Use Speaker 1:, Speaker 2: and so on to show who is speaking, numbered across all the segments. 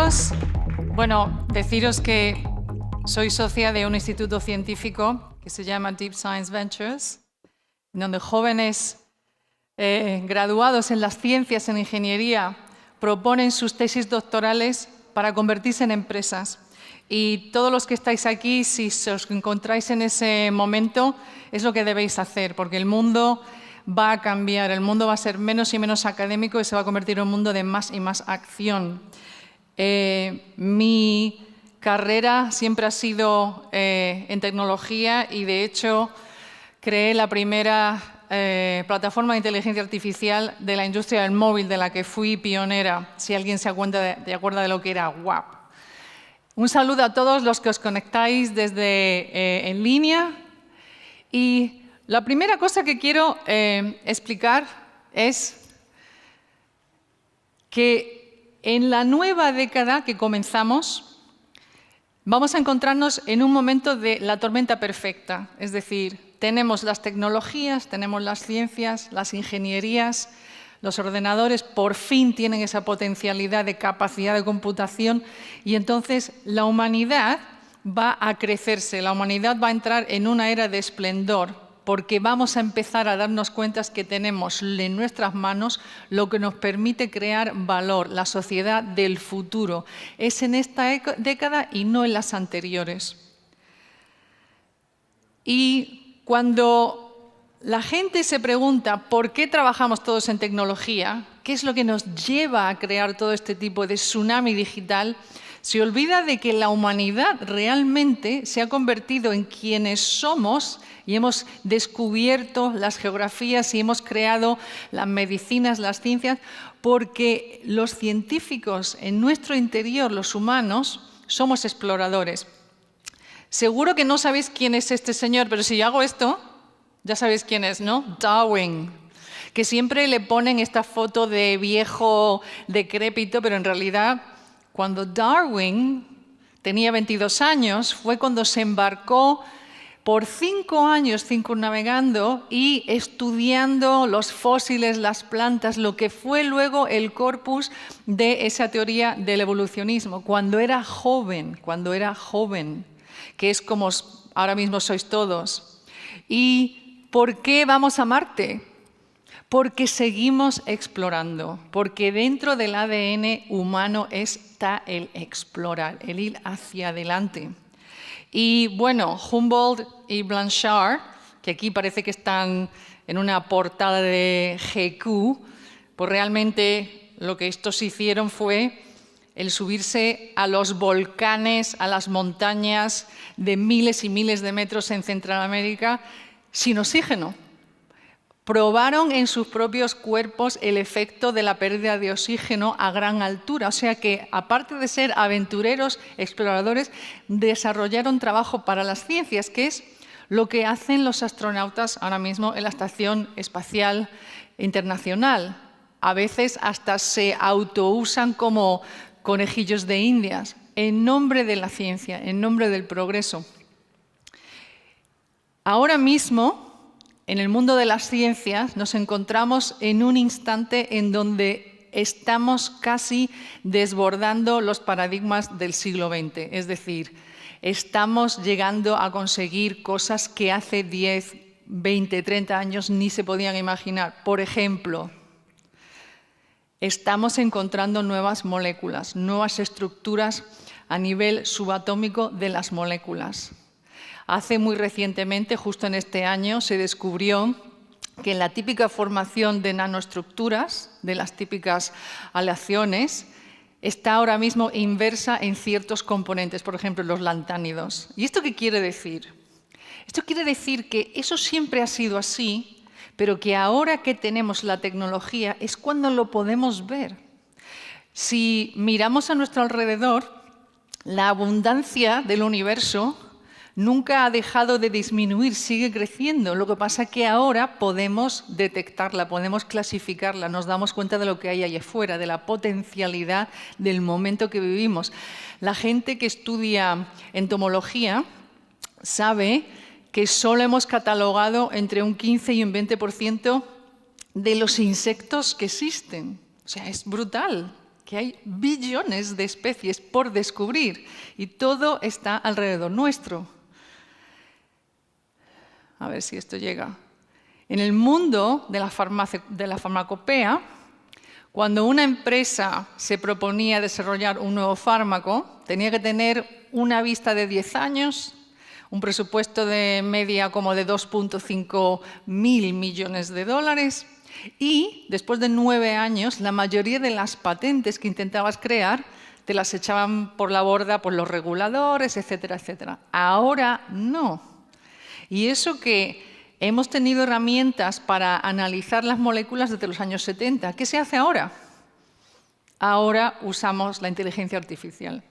Speaker 1: todos. Bueno, deciros que soy socia de un instituto científico que se llama Deep Science Ventures, donde jóvenes graduados en las ciencias, en ingeniería, proponen sus tesis doctorales para convertirse en empresas. Y todos los que estáis aquí, si os encontráis en ese momento, es lo que debéis hacer, porque el mundo va a cambiar, el mundo va a ser menos y menos académico y se va a convertir en un mundo de más y más acción. Mi carrera siempre ha sido en tecnología y, de hecho, creé la primera plataforma de inteligencia artificial de la industria del móvil, de la que fui pionera, si alguien se acuerda de lo que era WAP. Un saludo a todos los que os conectáis desde en línea. Y la primera cosa que quiero explicar es que en la nueva década que comenzamos vamos a encontrarnos en un momento de la tormenta perfecta. Es decir, tenemos las tecnologías, tenemos las ciencias, las ingenierías, los ordenadores por fin tienen esa potencialidad de capacidad de computación y entonces la humanidad va a crecerse, la humanidad va a entrar en una era de esplendor porque vamos a empezar a darnos cuenta que tenemos en nuestras manos lo que nos permite crear valor, la sociedad del futuro. Es en esta década y no en las anteriores. Y cuando la gente se pregunta por qué trabajamos todos en tecnología, qué es lo que nos lleva a crear todo este tipo de tsunami digital, se olvida de que la humanidad realmente se ha convertido en quienes somos y hemos descubierto las geografías y hemos creado las medicinas, las ciencias, porque los científicos en nuestro interior, los humanos, somos exploradores. Seguro que no sabéis quién es este señor, pero si yo hago esto, ya sabéis quién es, ¿no? Darwin, que siempre le ponen esta foto de viejo decrépito, pero en realidad cuando Darwin tenía 22 años fue cuando se embarcó por 5 años circunnavegando y estudiando los fósiles, las plantas, lo que fue luego el corpus de esa teoría del evolucionismo, cuando era joven, que es como ahora mismo sois todos. ¿Y por qué vamos a Marte? Porque seguimos explorando, porque dentro del ADN humano está el explorar, el ir hacia adelante. Y bueno, Humboldt y Blanchard, que aquí parece que están en una portada de GQ, pues realmente lo que estos hicieron fue el subirse a los volcanes, a las montañas de miles y miles de metros en Centroamérica sin oxígeno. Probaron en sus propios cuerpos el efecto de la pérdida de oxígeno a gran altura. O sea que, aparte de ser aventureros, exploradores, desarrollaron trabajo para las ciencias, que es lo que hacen los astronautas ahora mismo en la Estación Espacial Internacional. A veces hasta se autousan como conejillos de Indias, en nombre de la ciencia, en nombre del progreso. Ahora mismo, en el mundo de las ciencias nos encontramos en un instante en donde estamos casi desbordando los paradigmas del siglo XX. Es decir, estamos llegando a conseguir cosas que hace 10, 20, 30 años ni se podían imaginar. Por ejemplo, estamos encontrando nuevas moléculas, nuevas estructuras a nivel subatómico de las moléculas. Hace muy recientemente, justo en este año, se descubrió que la típica formación de nanoestructuras, de las típicas aleaciones, está ahora mismo inversa en ciertos componentes, por ejemplo, los lantánidos. ¿Y esto qué quiere decir? Esto quiere decir que eso siempre ha sido así, pero que ahora que tenemos la tecnología es cuando lo podemos ver. Si miramos a nuestro alrededor, la abundancia del universo nunca ha dejado de disminuir, sigue creciendo. Lo que pasa es que ahora podemos detectarla, podemos clasificarla, nos damos cuenta de lo que hay allá afuera, de la potencialidad del momento que vivimos. La gente que estudia entomología sabe que solo hemos catalogado entre un 15 y un 20% de los insectos que existen. O sea, es brutal. que hay billones de especies por descubrir y todo está alrededor nuestro. A ver si esto llega. En el mundo de la farmacopea, cuando una empresa se proponía desarrollar un nuevo fármaco, tenía que tener una vista de 10 años, un presupuesto de media como de 2.5 mil millones de dólares y después de 9 años la mayoría de las patentes que intentabas crear te las echaban por la borda por los reguladores, etcétera, etcétera. Ahora no. Y eso que hemos tenido herramientas para analizar las moléculas desde los años 70. ¿Qué se hace ahora? Ahora usamos la inteligencia artificial.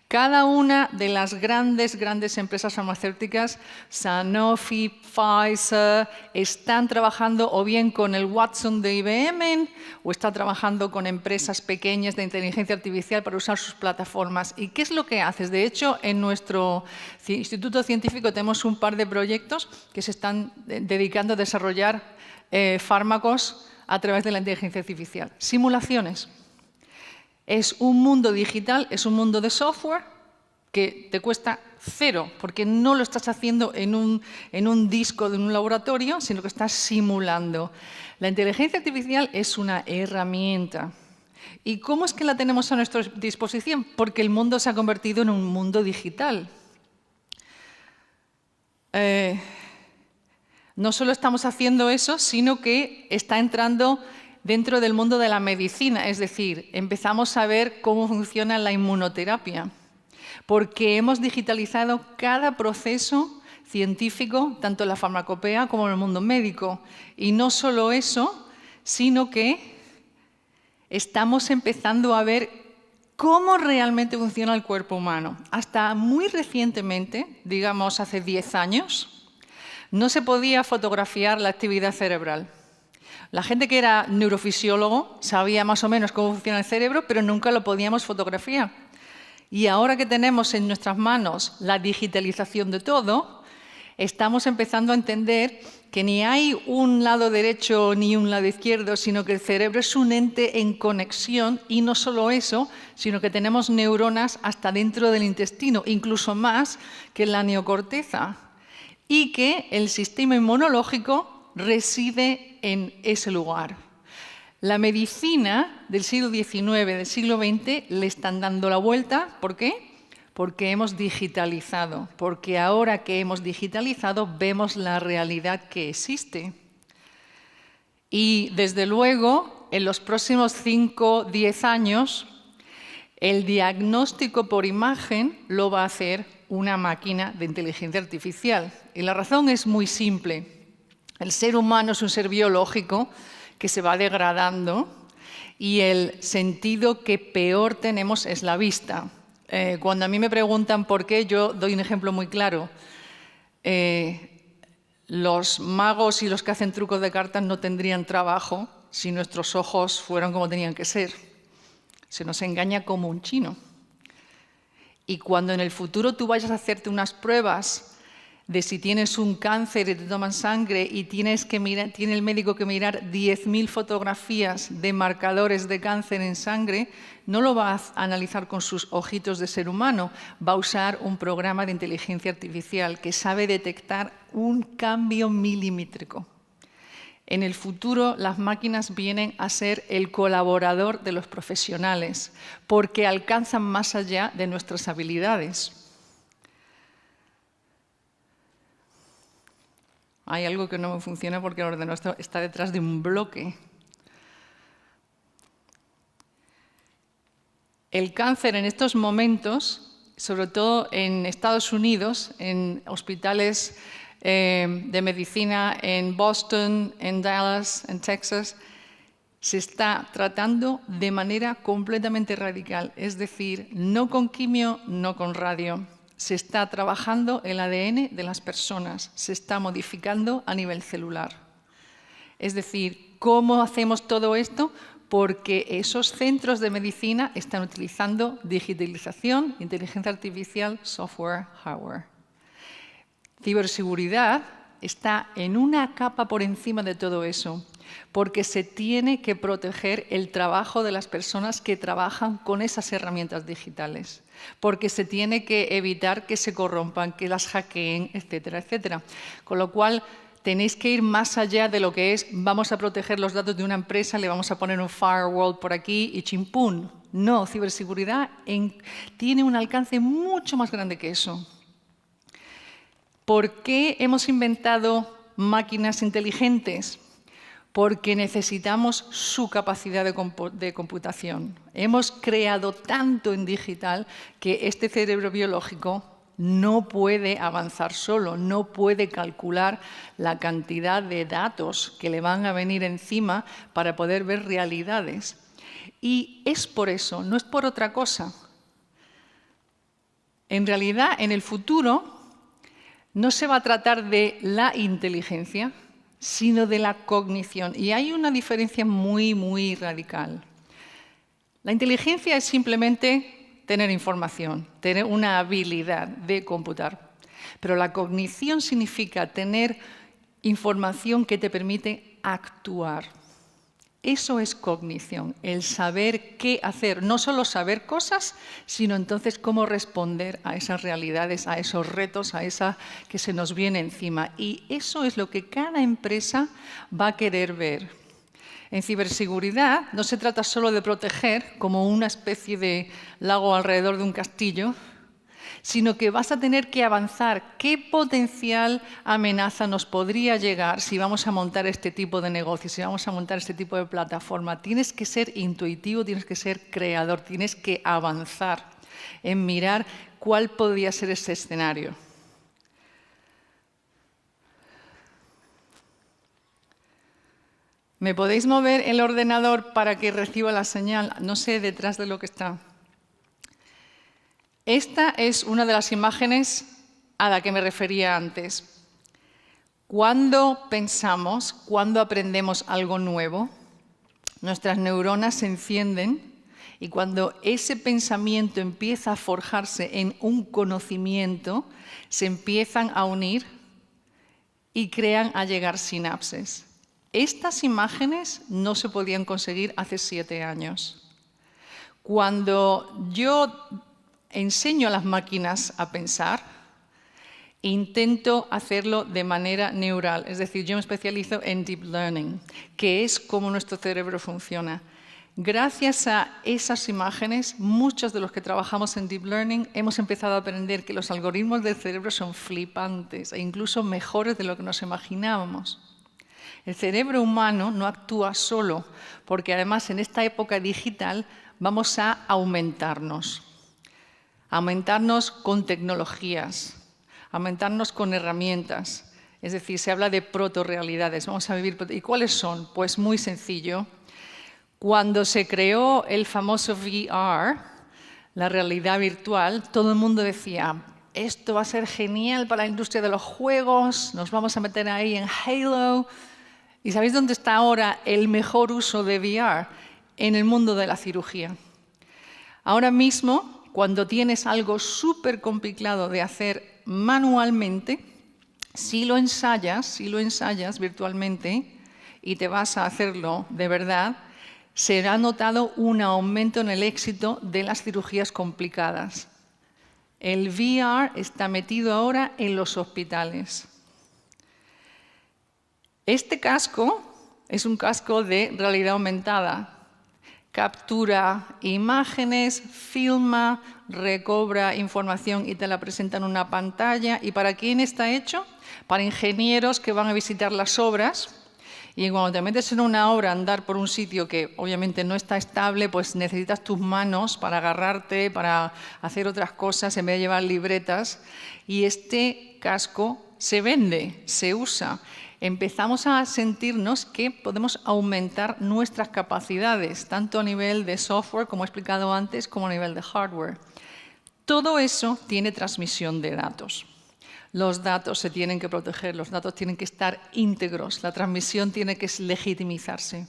Speaker 1: Cada una de las grandes empresas farmacéuticas, Sanofi, Pfizer, están trabajando o bien con el Watson de IBM o están trabajando con empresas pequeñas de inteligencia artificial para usar sus plataformas. ¿Y qué es lo que haces? De hecho, en nuestro instituto científico tenemos un par de proyectos que se están dedicando a desarrollar fármacos a través de la inteligencia artificial. Simulaciones. Es un mundo digital, es un mundo de software que te cuesta cero, porque no lo estás haciendo en un disco de un laboratorio, sino que estás simulando. La inteligencia artificial es una herramienta. ¿Y cómo es que la tenemos a nuestra disposición? Porque el mundo se ha convertido en un mundo digital. No solo estamos haciendo eso, sino que está entrando dentro del mundo de la medicina, es decir, empezamos a ver cómo funciona la inmunoterapia, porque hemos digitalizado cada proceso científico, tanto en la farmacopea como en el mundo médico. Y no solo eso, sino que estamos empezando a ver cómo realmente funciona el cuerpo humano. Hasta muy recientemente, digamos hace 10 años, no se podía fotografiar la actividad cerebral. La gente que era neurofisiólogo sabía más o menos cómo funciona el cerebro, pero nunca lo podíamos fotografiar. Y ahora que tenemos en nuestras manos la digitalización de todo, estamos empezando a entender que ni hay un lado derecho ni un lado izquierdo, sino que el cerebro es un ente en conexión y no solo eso, sino que tenemos neuronas hasta dentro del intestino, incluso más que en la neocorteza, y que el sistema inmunológico reside en ese lugar. La medicina del siglo XIX, del siglo XX, le están dando la vuelta. ¿Por qué? Porque hemos digitalizado. Porque ahora que hemos digitalizado, vemos la realidad que existe. Y, desde luego, en los próximos 5 o 10 años, el diagnóstico por imagen lo va a hacer una máquina de inteligencia artificial. Y la razón es muy simple. El ser humano es un ser biológico que se va degradando y el sentido que peor tenemos es la vista. Cuando a mí me preguntan por qué, yo doy un ejemplo muy claro. Los magos y los que hacen trucos de cartas no tendrían trabajo si nuestros ojos fueran como tenían que ser. Se nos engaña como un chino. Y cuando en el futuro tú vayas a hacerte unas pruebas de si tienes un cáncer y te toman sangre y tiene el médico que mirar 10.000 fotografías de marcadores de cáncer en sangre, no lo va a analizar con sus ojitos de ser humano, va a usar un programa de inteligencia artificial que sabe detectar un cambio milimétrico. En el futuro, las máquinas vienen a ser el colaborador de los profesionales, porque alcanzan más allá de nuestras habilidades. Hay algo que no me funciona porque el ordenador está detrás de un bloque. El cáncer en estos momentos, sobre todo en Estados Unidos, en hospitales de medicina en Boston, en Dallas, en Texas, se está tratando de manera completamente radical. Es decir, no con quimio, no con radio. Se está trabajando el ADN de las personas, se está modificando a nivel celular. Es decir, ¿cómo hacemos todo esto? Porque esos centros de medicina están utilizando digitalización, inteligencia artificial, software, hardware. Ciberseguridad está en una capa por encima de todo eso, porque se tiene que proteger el trabajo de las personas que trabajan con esas herramientas digitales, porque se tiene que evitar que se corrompan, que las hackeen, etcétera, etcétera. Con lo cual, tenéis que ir más allá de lo que es vamos a proteger los datos de una empresa, le vamos a poner un firewall por aquí y chimpún. No, ciberseguridad tiene un alcance mucho más grande que eso. ¿Por qué hemos inventado máquinas inteligentes? Porque necesitamos su capacidad de computación. Hemos creado tanto en digital que este cerebro biológico no puede avanzar solo, no puede calcular la cantidad de datos que le van a venir encima para poder ver realidades. Y es por eso, no es por otra cosa. En realidad, en el futuro, no se va a tratar de la inteligencia, sino de la cognición. Y hay una diferencia muy, muy radical. La inteligencia es simplemente tener información, tener una habilidad de computar. Pero la cognición significa tener información que te permite actuar. Eso es cognición, el saber qué hacer. No solo saber cosas, sino entonces cómo responder a esas realidades, a esos retos, a esa que se nos viene encima. Y eso es lo que cada empresa va a querer ver. En ciberseguridad no se trata solo de proteger como una especie de lago alrededor de un castillo, sino que vas a tener que avanzar qué potencial amenaza nos podría llegar si vamos a montar este tipo de negocio, si vamos a montar este tipo de plataforma. Tienes que ser intuitivo, tienes que ser creador, tienes que avanzar en mirar cuál podría ser ese escenario. ¿Me podéis mover el ordenador para que reciba la señal? No sé detrás de lo que está. Esta es una de las imágenes a la que me refería antes. Cuando pensamos, cuando aprendemos algo nuevo, nuestras neuronas se encienden y cuando ese pensamiento empieza a forjarse en un conocimiento, se empiezan a unir y crean a llegar sinapses. Estas imágenes no se podían conseguir hace 7 años. Cuando yo enseño a las máquinas a pensar, intento hacerlo de manera neural, es decir, yo me especializo en deep learning, que es cómo nuestro cerebro funciona. Gracias a esas imágenes, muchos de los que trabajamos en deep learning hemos empezado a aprender que los algoritmos del cerebro son flipantes e incluso mejores de lo que nos imaginábamos. El cerebro humano no actúa solo, porque además en esta época digital vamos a aumentarnos con tecnologías, aumentarnos con herramientas. Es decir, se habla de protorrealidades. Vamos a vivir. ¿Y cuáles son? Pues muy sencillo. Cuando se creó el famoso VR, la realidad virtual, todo el mundo decía, esto va a ser genial para la industria de los juegos, nos vamos a meter ahí en Halo. ¿Y sabéis dónde está ahora el mejor uso de VR? En el mundo de la cirugía. Ahora mismo, cuando tienes algo súper complicado de hacer manualmente, si lo ensayas virtualmente y te vas a hacerlo de verdad, se ha notado un aumento en el éxito de las cirugías complicadas. El VR está metido ahora en los hospitales. Este casco es un casco de realidad aumentada. Captura imágenes, filma, recobra información y te la presenta en una pantalla. ¿Y para quién está hecho? Para ingenieros que van a visitar las obras. Y cuando te metes en una obra a andar por un sitio que obviamente no está estable, pues necesitas tus manos para agarrarte, para hacer otras cosas en vez de llevar libretas. Y este casco se vende, se usa. Empezamos a sentirnos que podemos aumentar nuestras capacidades, tanto a nivel de software, como he explicado antes, como a nivel de hardware. Todo eso tiene transmisión de datos. Los datos se tienen que proteger, los datos tienen que estar íntegros, la transmisión tiene que legitimizarse.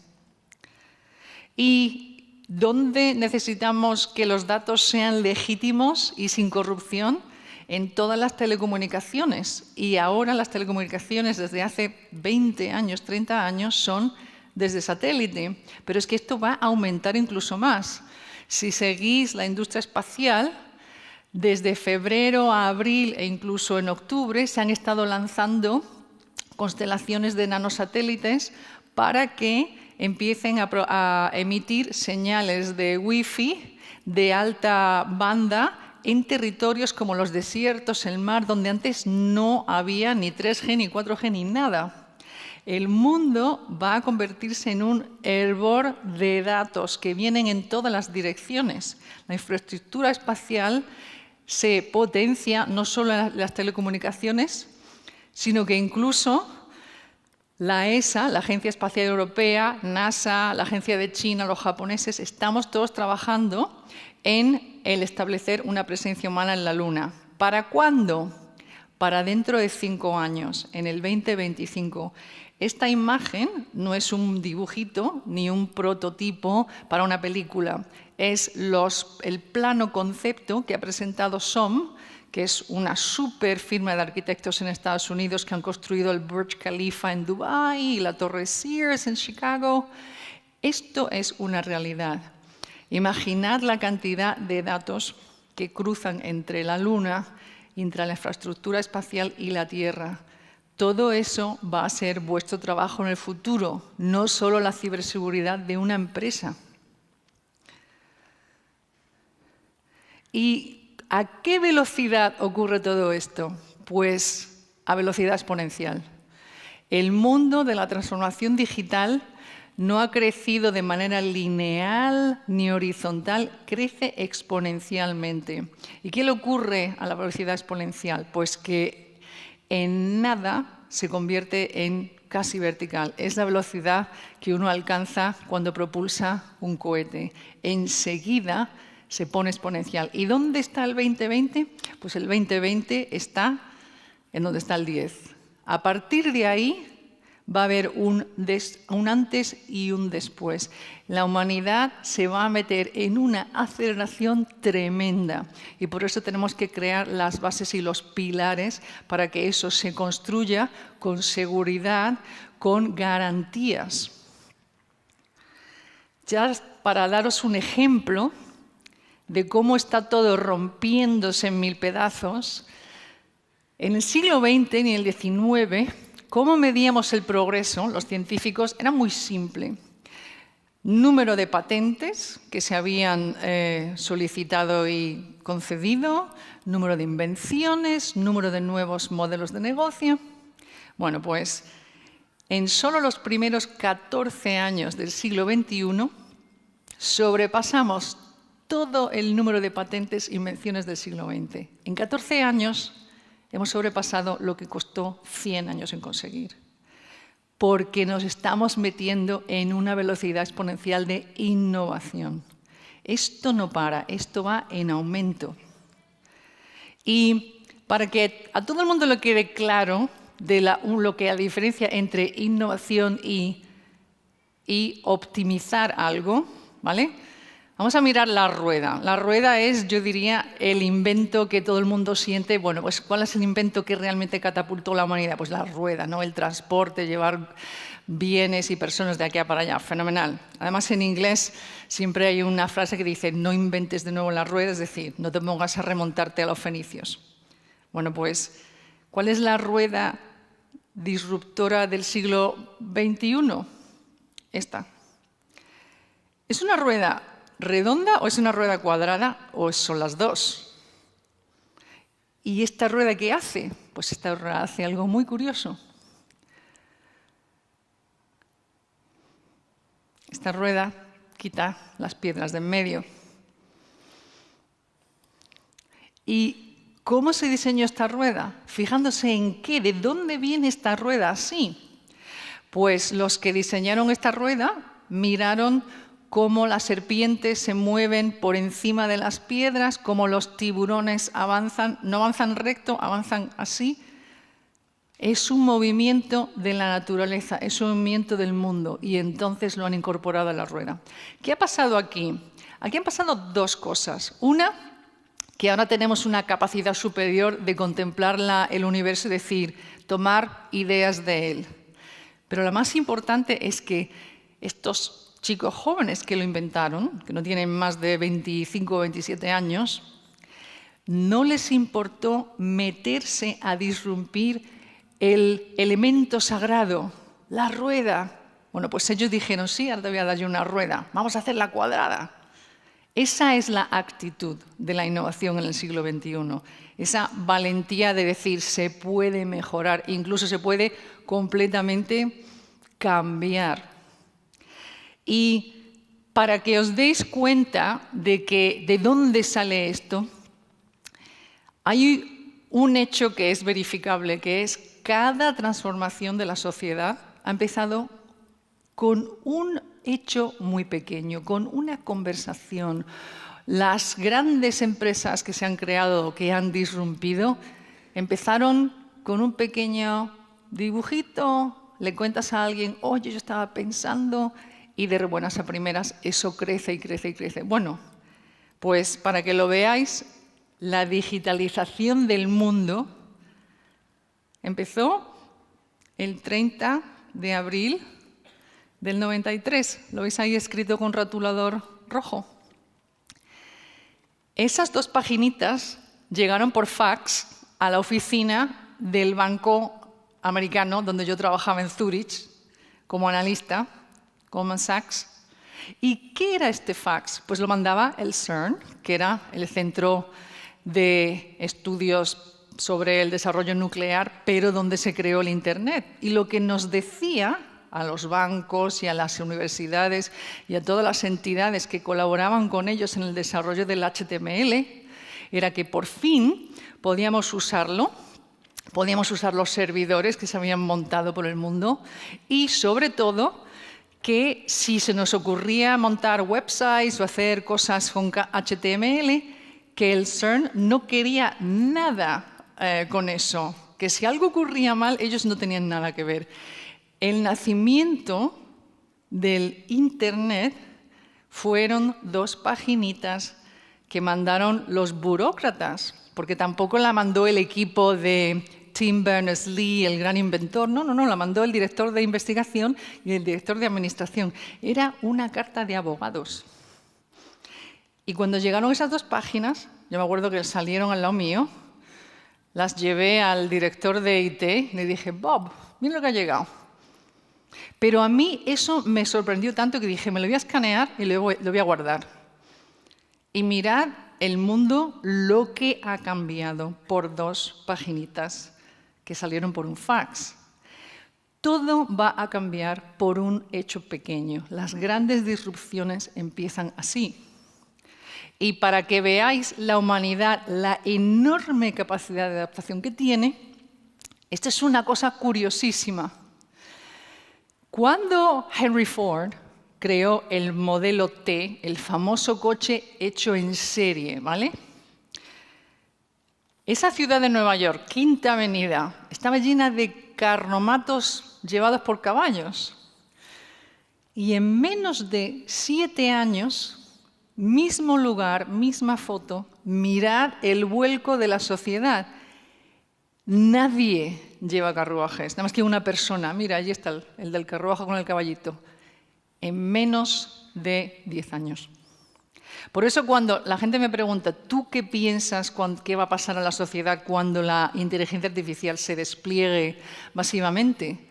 Speaker 1: ¿Y dónde necesitamos que los datos sean legítimos y sin corrupción? En todas las telecomunicaciones. Y ahora las telecomunicaciones desde hace 20 años, 30 años, son desde satélite. Pero es que esto va a aumentar incluso más. Si seguís la industria espacial, desde febrero a abril e incluso en octubre se han estado lanzando constelaciones de nanosatélites para que empiecen a emitir señales de Wi-Fi de alta banda en territorios como los desiertos, el mar, donde antes no había ni 3G, ni 4G, ni nada. El mundo va a convertirse en un hervor de datos que vienen en todas las direcciones. La infraestructura espacial se potencia no solo en las telecomunicaciones, sino que incluso la ESA, la Agencia Espacial Europea, NASA, la Agencia de China, los japoneses, estamos todos trabajando en el establecer una presencia humana en la Luna. ¿Para cuándo? Para dentro de 5 años, en el 2025. Esta imagen no es un dibujito ni un prototipo para una película. Es el plano concepto que ha presentado SOM, que es una super firma de arquitectos en Estados Unidos que han construido el Burj Khalifa en Dubái y la Torre Sears en Chicago. Esto es una realidad. Imaginad la cantidad de datos que cruzan entre la Luna, entre la infraestructura espacial y la Tierra. Todo eso va a ser vuestro trabajo en el futuro, no solo la ciberseguridad de una empresa. ¿Y a qué velocidad ocurre todo esto? Pues a velocidad exponencial. El mundo de la transformación digital no ha crecido de manera lineal ni horizontal, crece exponencialmente. ¿Y qué le ocurre a la velocidad exponencial? Pues que en nada se convierte en casi vertical. Es la velocidad que uno alcanza cuando propulsa un cohete. Enseguida se pone exponencial. ¿Y dónde está el 2020? Pues el 2020 está en donde está el 10. A partir de ahí va a haber un antes y un después. La humanidad se va a meter en una aceleración tremenda y por eso tenemos que crear las bases y los pilares para que eso se construya con seguridad, con garantías. Ya para daros un ejemplo de cómo está todo rompiéndose en 1000 pedazos, en el siglo XX y en el XIX, ¿cómo medíamos el progreso? Los científicos era muy simple. Número de patentes que se habían solicitado y concedido, número de invenciones, número de nuevos modelos de negocio. Bueno, pues en solo los primeros 14 años del siglo XXI sobrepasamos todo el número de patentes e invenciones del siglo XX. En 14 años hemos sobrepasado lo que costó 100 años en conseguir, porque nos estamos metiendo en una velocidad exponencial de innovación. Esto no para, esto va en aumento. Y para que a todo el mundo le quede claro de la diferencia entre innovación y optimizar algo, ¿vale? Vamos a mirar la rueda. La rueda es, yo diría, el invento que todo el mundo siente. Bueno, pues ¿cuál es el invento que realmente catapultó la humanidad? Pues la rueda, ¿no? El transporte, llevar bienes y personas de aquí a para allá. Fenomenal. Además, en inglés siempre hay una frase que dice no inventes de nuevo la rueda, es decir, no te pongas a remontarte a los fenicios. Bueno, pues, ¿cuál es la rueda disruptora del siglo XXI? Esta. ¿Es una rueda redonda o es una rueda cuadrada o son las dos? ¿Y esta rueda qué hace? Pues esta rueda hace algo muy curioso. Esta rueda quita las piedras de en medio. ¿Y cómo se diseñó esta rueda? Fijándose en qué, ¿de dónde viene esta rueda así? Pues los que diseñaron esta rueda miraron cómo las serpientes se mueven por encima de las piedras, cómo los tiburones avanzan, no avanzan recto, avanzan así. Es un movimiento de la naturaleza, es un movimiento del mundo y entonces lo han incorporado a la rueda. ¿Qué ha pasado aquí? Aquí han pasado dos cosas. Una, que ahora tenemos una capacidad superior de contemplar el universo, es decir, tomar ideas de él. Pero la más importante es que estos chicos jóvenes que lo inventaron, que no tienen más de 25 o 27 años, no les importó meterse a disrumpir el elemento sagrado, la rueda. Bueno, pues ellos dijeron, sí, ahora te voy a dar yo una rueda, vamos a hacerla cuadrada. Esa es la actitud de la innovación en el siglo XXI, esa valentía de decir se puede mejorar, incluso se puede completamente cambiar. Y para que os deis cuenta de dónde sale esto, hay un hecho que es verificable, que es cada transformación de la sociedad ha empezado con un hecho muy pequeño, con una conversación. Las grandes empresas que se han creado, que han disrumpido, empezaron con un pequeño dibujito, le cuentas a alguien, oye, yo estaba pensando, y de buenas a primeras eso crece y crece y crece. Bueno, pues para que lo veáis, la digitalización del mundo empezó el 30 de abril del 93. Lo veis ahí escrito con rotulador rojo. Esas 2 paginitas llegaron por fax a la oficina del banco americano donde yo trabajaba en Zurich como analista, Goldman Sachs. ¿Y qué era este fax? Pues lo mandaba el CERN, que era el centro de estudios sobre el desarrollo nuclear, pero donde se creó el Internet. Y lo que nos decía a los bancos y a las universidades y a todas las entidades que colaboraban con ellos en el desarrollo del HTML era que por fin podíamos usarlo, podíamos usar los servidores que se habían montado por el mundo y, sobre todo, que si se nos ocurría montar websites o hacer cosas con HTML, que el CERN no quería nada con eso, que si algo ocurría mal, ellos no tenían nada que ver. El nacimiento del Internet fueron 2 paginitas que mandaron los burócratas, porque tampoco la mandó el equipo de Tim Berners-Lee, el gran inventor, no, la mandó el director de investigación y el director de administración. Era una carta de abogados. Y cuando llegaron esas 2 páginas, yo me acuerdo que salieron al lado mío, las llevé al director de IT y le dije, Bob, mira lo que ha llegado. Pero a mí eso me sorprendió tanto que dije, me lo voy a escanear y lo voy a guardar. Y mirad el mundo lo que ha cambiado por 2 paginitas que salieron por un fax. Todo va a cambiar por un hecho pequeño. Las grandes disrupciones empiezan así. Y para que veáis la humanidad, la enorme capacidad de adaptación que tiene, esta es una cosa curiosísima. Cuando Henry Ford creó el modelo T, el famoso coche hecho en serie, ¿vale? Esa ciudad de Nueva York, Quinta Avenida, estaba llena de carromatos llevados por caballos. Y en menos de 7 años, mismo lugar, misma foto, mirad el vuelco de la sociedad. Nadie lleva carruajes, nada más que una persona. Mira, allí está el del carruaje con el caballito. En menos de 10 años. Por eso cuando la gente me pregunta, ¿tú qué piensas qué va a pasar a la sociedad cuando la inteligencia artificial se despliegue masivamente?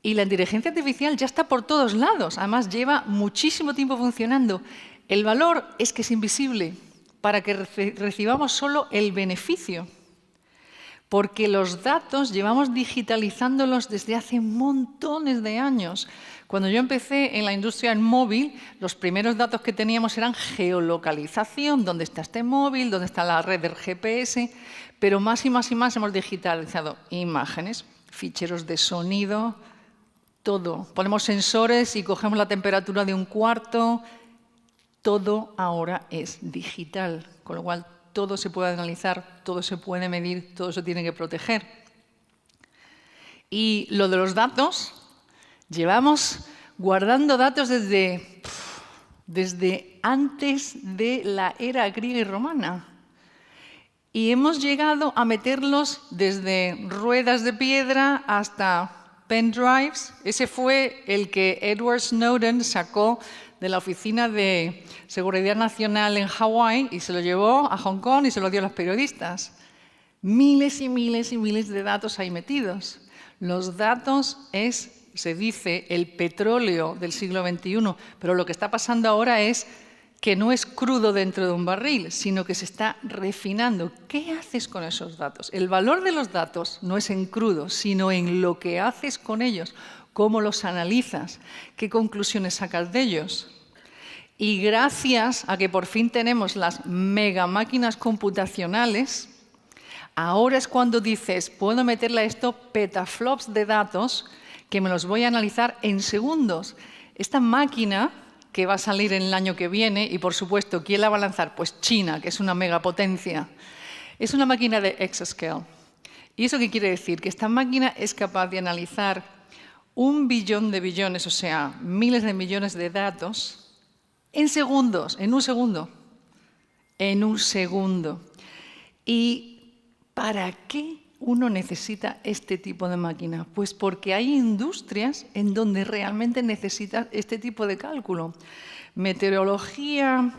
Speaker 1: Y la inteligencia artificial ya está por todos lados, además lleva muchísimo tiempo funcionando. El valor es que es invisible, para que recibamos solo el beneficio. Porque los datos llevamos digitalizándolos desde hace montones de años. Cuando yo empecé en la industria del móvil, los primeros datos que teníamos eran geolocalización, dónde está este móvil, dónde está la red del GPS, pero más y más y más hemos digitalizado imágenes, ficheros de sonido, todo. Ponemos sensores y cogemos la temperatura de un cuarto. Todo ahora es digital, con lo cual todo se puede analizar, todo se puede medir, todo se tiene que proteger. Y lo de los datos, llevamos guardando datos desde antes de la era griega y romana. Y hemos llegado a meterlos desde ruedas de piedra hasta pendrives. Ese fue el que Edward Snowden sacó de la Oficina de Seguridad Nacional en Hawái y se lo llevó a Hong Kong y se lo dio a los periodistas. Miles y miles y miles de datos ahí metidos. Los datos se dice, el petróleo del siglo XXI, pero lo que está pasando ahora es que no es crudo dentro de un barril, sino que se está refinando. ¿Qué haces con esos datos? El valor de los datos no es en crudo, sino en lo que haces con ellos, cómo los analizas, qué conclusiones sacas de ellos. Y gracias a que por fin tenemos las mega máquinas computacionales, ahora es cuando dices, puedo meterle a esto petaflops de datos que me los voy a analizar en segundos. Esta máquina que va a salir en el año que viene, y por supuesto, ¿quién la va a lanzar? Pues China, que es una megapotencia. Es una máquina de exascale. ¿Y eso qué quiere decir? Que esta máquina es capaz de analizar 1 billón de billones, o sea, miles de millones de datos, en segundos, en un segundo. En un segundo. ¿Y para qué uno necesita este tipo de máquina? Pues porque hay industrias en donde realmente necesitas este tipo de cálculo. Meteorología,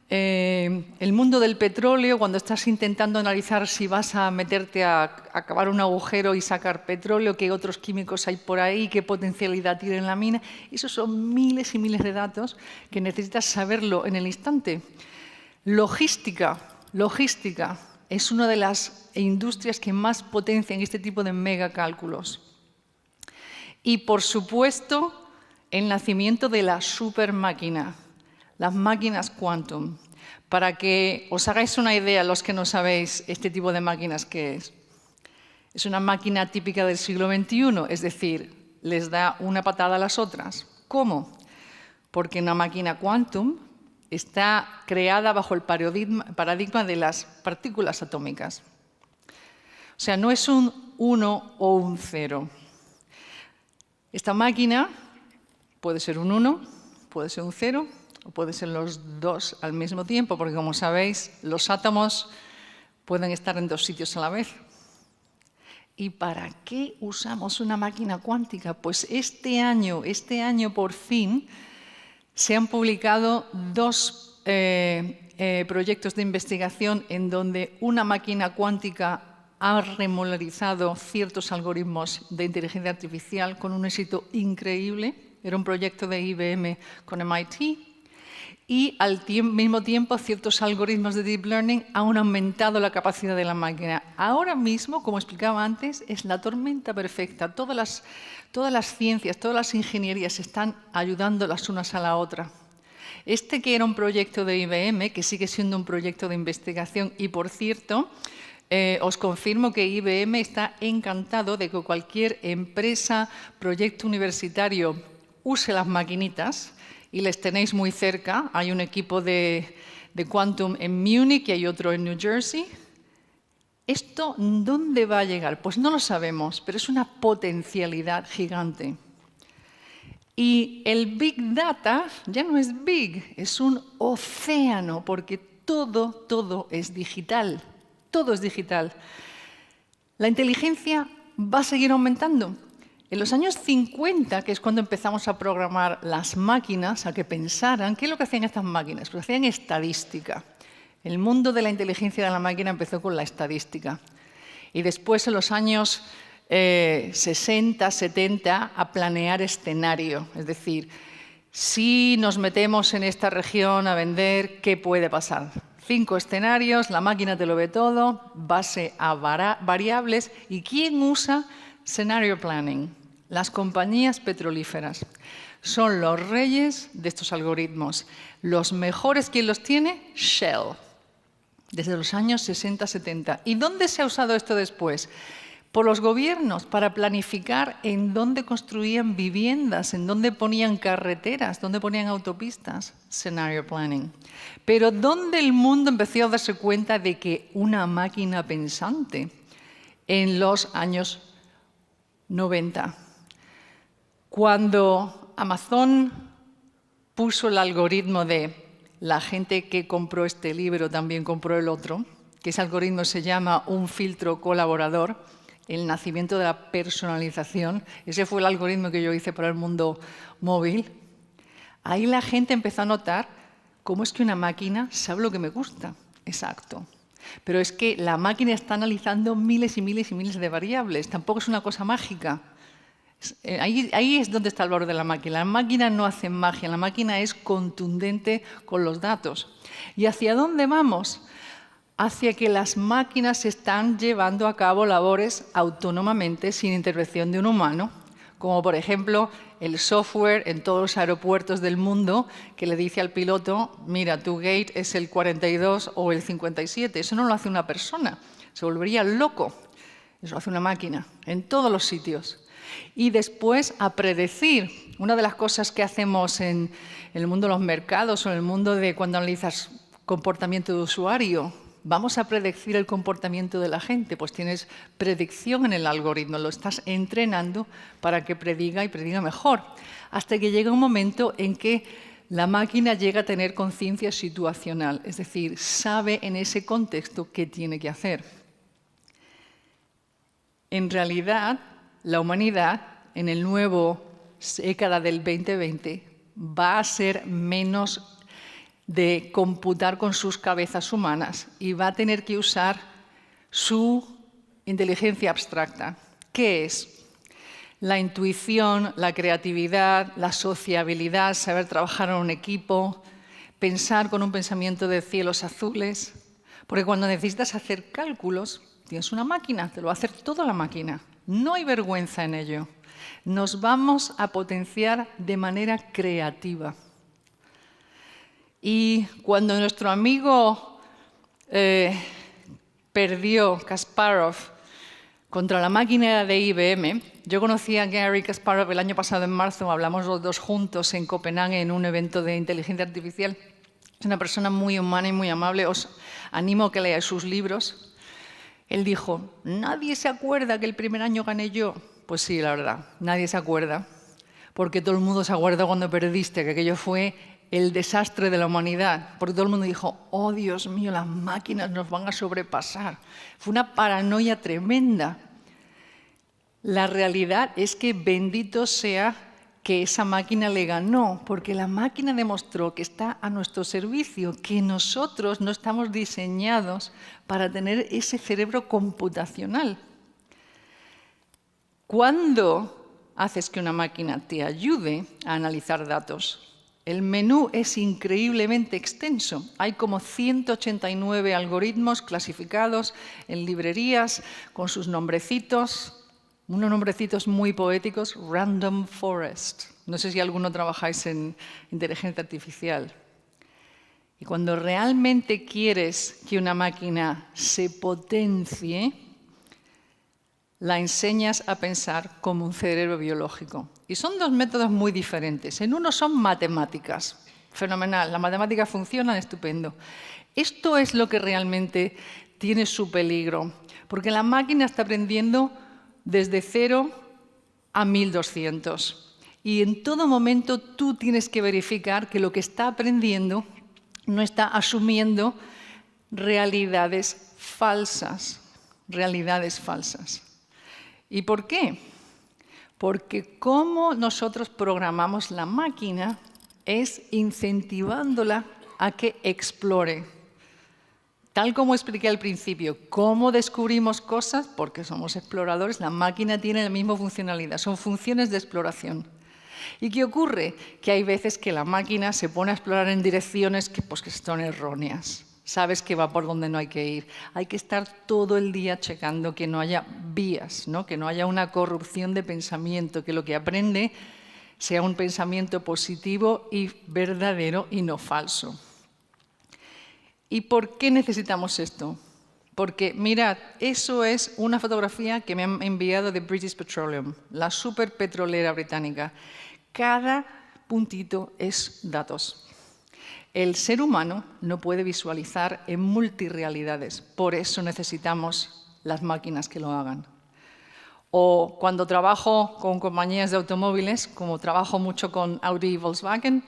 Speaker 1: el mundo del petróleo, cuando estás intentando analizar si vas a meterte a cavar un agujero y sacar petróleo, qué otros químicos hay por ahí, qué potencialidad tiene en la mina. Esos son miles y miles de datos que necesitas saberlo en el instante. Logística. Es una de las industrias que más potencian este tipo de megacálculos. Y, por supuesto, el nacimiento de la supermáquina, las máquinas quantum. Para que os hagáis una idea, los que no sabéis este tipo de máquinas qué es. Es una máquina típica del siglo XXI, es decir, les da una patada a las otras. ¿Cómo? Porque una máquina quantum está creada bajo el paradigma de las partículas atómicas. O sea, no es un 1 o un 0. Esta máquina puede ser un 1, puede ser un 0, o puede ser los dos al mismo tiempo, porque como sabéis, los átomos pueden estar en dos sitios a la vez. ¿Y para qué usamos una máquina cuántica? Pues este año por fin, se han publicado dos proyectos de investigación en donde una máquina cuántica ha remodelarizado ciertos algoritmos de inteligencia artificial con un éxito increíble. Era un proyecto de IBM con MIT. Y al mismo tiempo, ciertos algoritmos de Deep Learning han aumentado la capacidad de la máquina. Ahora mismo, como explicaba antes, es la tormenta perfecta. Todas las ciencias, todas las ingenierías están ayudando las unas a la otra. Este que era un proyecto de IBM, que sigue siendo un proyecto de investigación, y por cierto, os confirmo que IBM está encantado de que cualquier empresa, proyecto universitario, use las maquinitas, y les tenéis muy cerca. Hay un equipo de Quantum en Múnich y hay otro en New Jersey. ¿Esto dónde va a llegar? Pues no lo sabemos, pero es una potencialidad gigante. Y el Big Data ya no es big, es un océano, porque todo es digital. Todo es digital. La inteligencia va a seguir aumentando. En los años 50, que es cuando empezamos a programar las máquinas, a que pensaran, ¿qué es lo que hacían estas máquinas? Pues hacían estadística. El mundo de la inteligencia de la máquina empezó con la estadística. Y después, en los años 60, 70, a planear escenario. Es decir, si nos metemos en esta región a vender, ¿qué puede pasar? 5 escenarios, la máquina te lo ve todo, base a variables. ¿Y quién usa scenario planning? Las compañías petrolíferas son los reyes de estos algoritmos. Los mejores, ¿quién los tiene? Shell, desde los años 60-70. ¿Y dónde se ha usado esto después? Por los gobiernos, para planificar en dónde construían viviendas, en dónde ponían carreteras, dónde ponían autopistas. Scenario planning. Pero ¿dónde el mundo empezó a darse cuenta de que una máquina pensante? En los años 90. Cuando Amazon puso el algoritmo de la gente que compró este libro también compró el otro, que ese algoritmo se llama un filtro colaborador, el nacimiento de la personalización, ese fue el algoritmo que yo hice para el mundo móvil, ahí la gente empezó a notar cómo es que una máquina sabe lo que me gusta. Exacto. Pero es que la máquina está analizando miles y miles y miles de variables. Tampoco es una cosa mágica. Ahí es donde está el valor de la máquina. La máquina no hace magia, la máquina es contundente con los datos. ¿Y hacia dónde vamos? Hacia que las máquinas están llevando a cabo labores autónomamente sin intervención de un humano, como por ejemplo el software en todos los aeropuertos del mundo que le dice al piloto, mira, tu gate es el 42 o el 57. Eso no lo hace una persona, se volvería loco. Eso lo hace una máquina en todos los sitios. Y después a predecir. Una de las cosas que hacemos en el mundo de los mercados o en el mundo de cuando analizas comportamiento de usuario, vamos a predecir el comportamiento de la gente, pues tienes predicción en el algoritmo, lo estás entrenando para que prediga y prediga mejor, hasta que llega un momento en que la máquina llega a tener conciencia situacional, es decir, sabe en ese contexto qué tiene que hacer. En realidad, la humanidad, en el nuevo década del 2020, va a ser menos de computar con sus cabezas humanas y va a tener que usar su inteligencia abstracta. ¿Qué es? La intuición, la creatividad, la sociabilidad, saber trabajar en un equipo, pensar con un pensamiento de cielos azules. Porque cuando necesitas hacer cálculos, tienes una máquina, te lo va a hacer toda la máquina. No hay vergüenza en ello. Nos vamos a potenciar de manera creativa. Y cuando nuestro amigo perdió, Kasparov, contra la máquina de IBM, yo conocí a Gary Kasparov el año pasado en marzo, hablamos los dos juntos en Copenhague en un evento de inteligencia artificial. Es una persona muy humana y muy amable, os animo a que leáis sus libros. Él dijo, ¿nadie se acuerda que el primer año gané yo? Pues sí, la verdad, nadie se acuerda, porque todo el mundo se acuerda cuando perdiste, que aquello fue el desastre de la humanidad, porque todo el mundo dijo, oh Dios mío, las máquinas nos van a sobrepasar. Fue una paranoia tremenda. La realidad es que bendito sea que esa máquina le ganó, porque la máquina demostró que está a nuestro servicio, que nosotros no estamos diseñados para tener ese cerebro computacional. ¿Cuándo haces que una máquina te ayude a analizar datos? El menú es increíblemente extenso. Hay como 189 algoritmos clasificados en librerías con sus nombrecitos, unos nombrecitos muy poéticos, Random Forest. No sé si alguno trabajáis en inteligencia artificial. Y cuando realmente quieres que una máquina se potencie, la enseñas a pensar como un cerebro biológico. Y son dos métodos muy diferentes. En uno son matemáticas. Fenomenal, las matemáticas funcionan, estupendo. Esto es lo que realmente tiene su peligro, porque la máquina está aprendiendo desde 0 a 1200. Y en todo momento tú tienes que verificar que lo que está aprendiendo no está asumiendo realidades falsas. Realidades falsas. ¿Y por qué? Porque cómo nosotros programamos la máquina es incentivándola a que explore. Tal como expliqué al principio, ¿cómo descubrimos cosas? Porque somos exploradores, la máquina tiene la misma funcionalidad, son funciones de exploración. ¿Y qué ocurre? Que hay veces que la máquina se pone a explorar en direcciones que son erróneas. Sabes que va por donde no hay que ir. Hay que estar todo el día checando que no haya vías, ¿no? Que no haya una corrupción de pensamiento, que lo que aprende sea un pensamiento positivo y verdadero y no falso. ¿Y por qué necesitamos esto? Porque, mirad, eso es una fotografía que me han enviado de British Petroleum, la superpetrolera británica. Cada puntito es datos. El ser humano no puede visualizar en multirrealidades, por eso necesitamos las máquinas que lo hagan. O cuando trabajo con compañías de automóviles, como trabajo mucho con Audi y Volkswagen,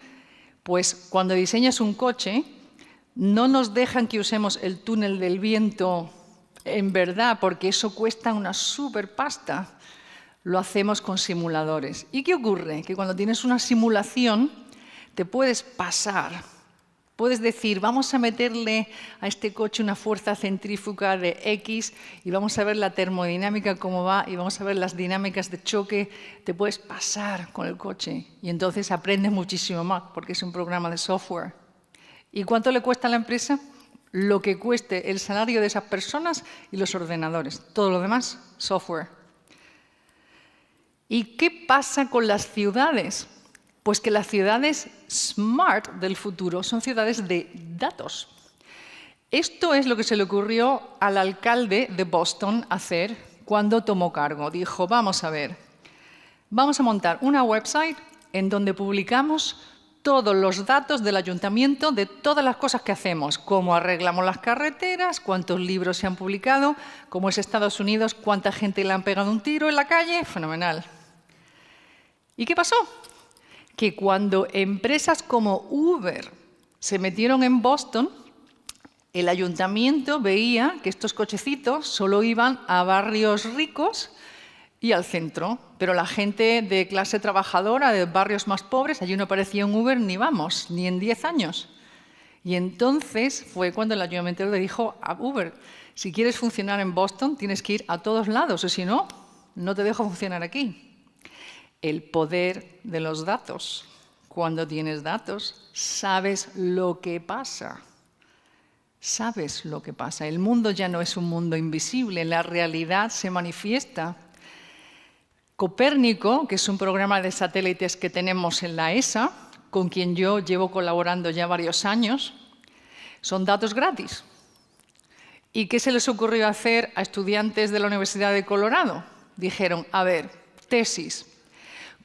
Speaker 1: pues cuando diseñas un coche, no nos dejan que usemos el túnel del viento en verdad, porque eso cuesta una súper pasta, lo hacemos con simuladores. ¿Y qué ocurre? Que cuando tienes una simulación, te puedes pasar. Puedes decir, vamos a meterle a este coche una fuerza centrífuga de X y vamos a ver la termodinámica cómo va y vamos a ver las dinámicas de choque. Te puedes pasar con el coche y entonces aprendes muchísimo más porque es un programa de software. ¿Y cuánto le cuesta a la empresa? Lo que cueste el salario de esas personas y los ordenadores. Todo lo demás, software. ¿Y qué pasa con las ciudades? Pues que las ciudades smart del futuro son ciudades de datos. Esto es lo que se le ocurrió al alcalde de Boston hacer cuando tomó cargo. Dijo, vamos a ver, vamos a montar una website en donde publicamos todos los datos del ayuntamiento de todas las cosas que hacemos, cómo arreglamos las carreteras, cuántos libros se han publicado, cómo es Estados Unidos, cuánta gente le han pegado un tiro en la calle, fenomenal. ¿Y qué pasó? Que cuando empresas como Uber se metieron en Boston, el ayuntamiento veía que estos cochecitos solo iban a barrios ricos y al centro, pero la gente de clase trabajadora, de barrios más pobres, allí no aparecía un Uber ni vamos, ni en 10 años. Y entonces fue cuando el ayuntamiento le dijo a Uber, si quieres funcionar en Boston tienes que ir a todos lados, o si no, no te dejo funcionar aquí. El poder de los datos. Cuando tienes datos, sabes lo que pasa. Sabes lo que pasa. El mundo ya no es un mundo invisible, la realidad se manifiesta. Copérnico, que es un programa de satélites que tenemos en la ESA, con quien yo llevo colaborando ya varios años, son datos gratis. ¿Y qué se les ocurrió hacer a estudiantes de la Universidad de Colorado? Dijeron, a ver, tesis.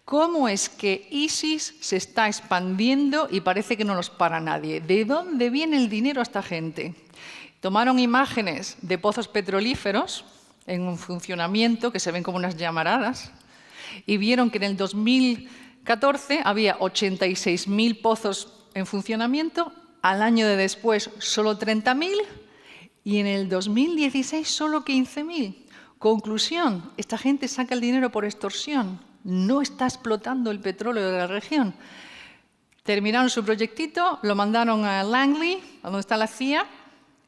Speaker 1: ¿Cómo es que ISIS se está expandiendo y parece que no los para nadie? ¿De dónde viene el dinero a esta gente? Tomaron imágenes de pozos petrolíferos en un funcionamiento que se ven como unas llamaradas y vieron que en el 2014 había 86.000 pozos en funcionamiento, al año de después solo 30.000 y en el 2016 solo 15.000. Conclusión, esta gente saca el dinero por extorsión. No está explotando el petróleo de la región. Terminaron su proyectito, lo mandaron a Langley, a donde está la CIA,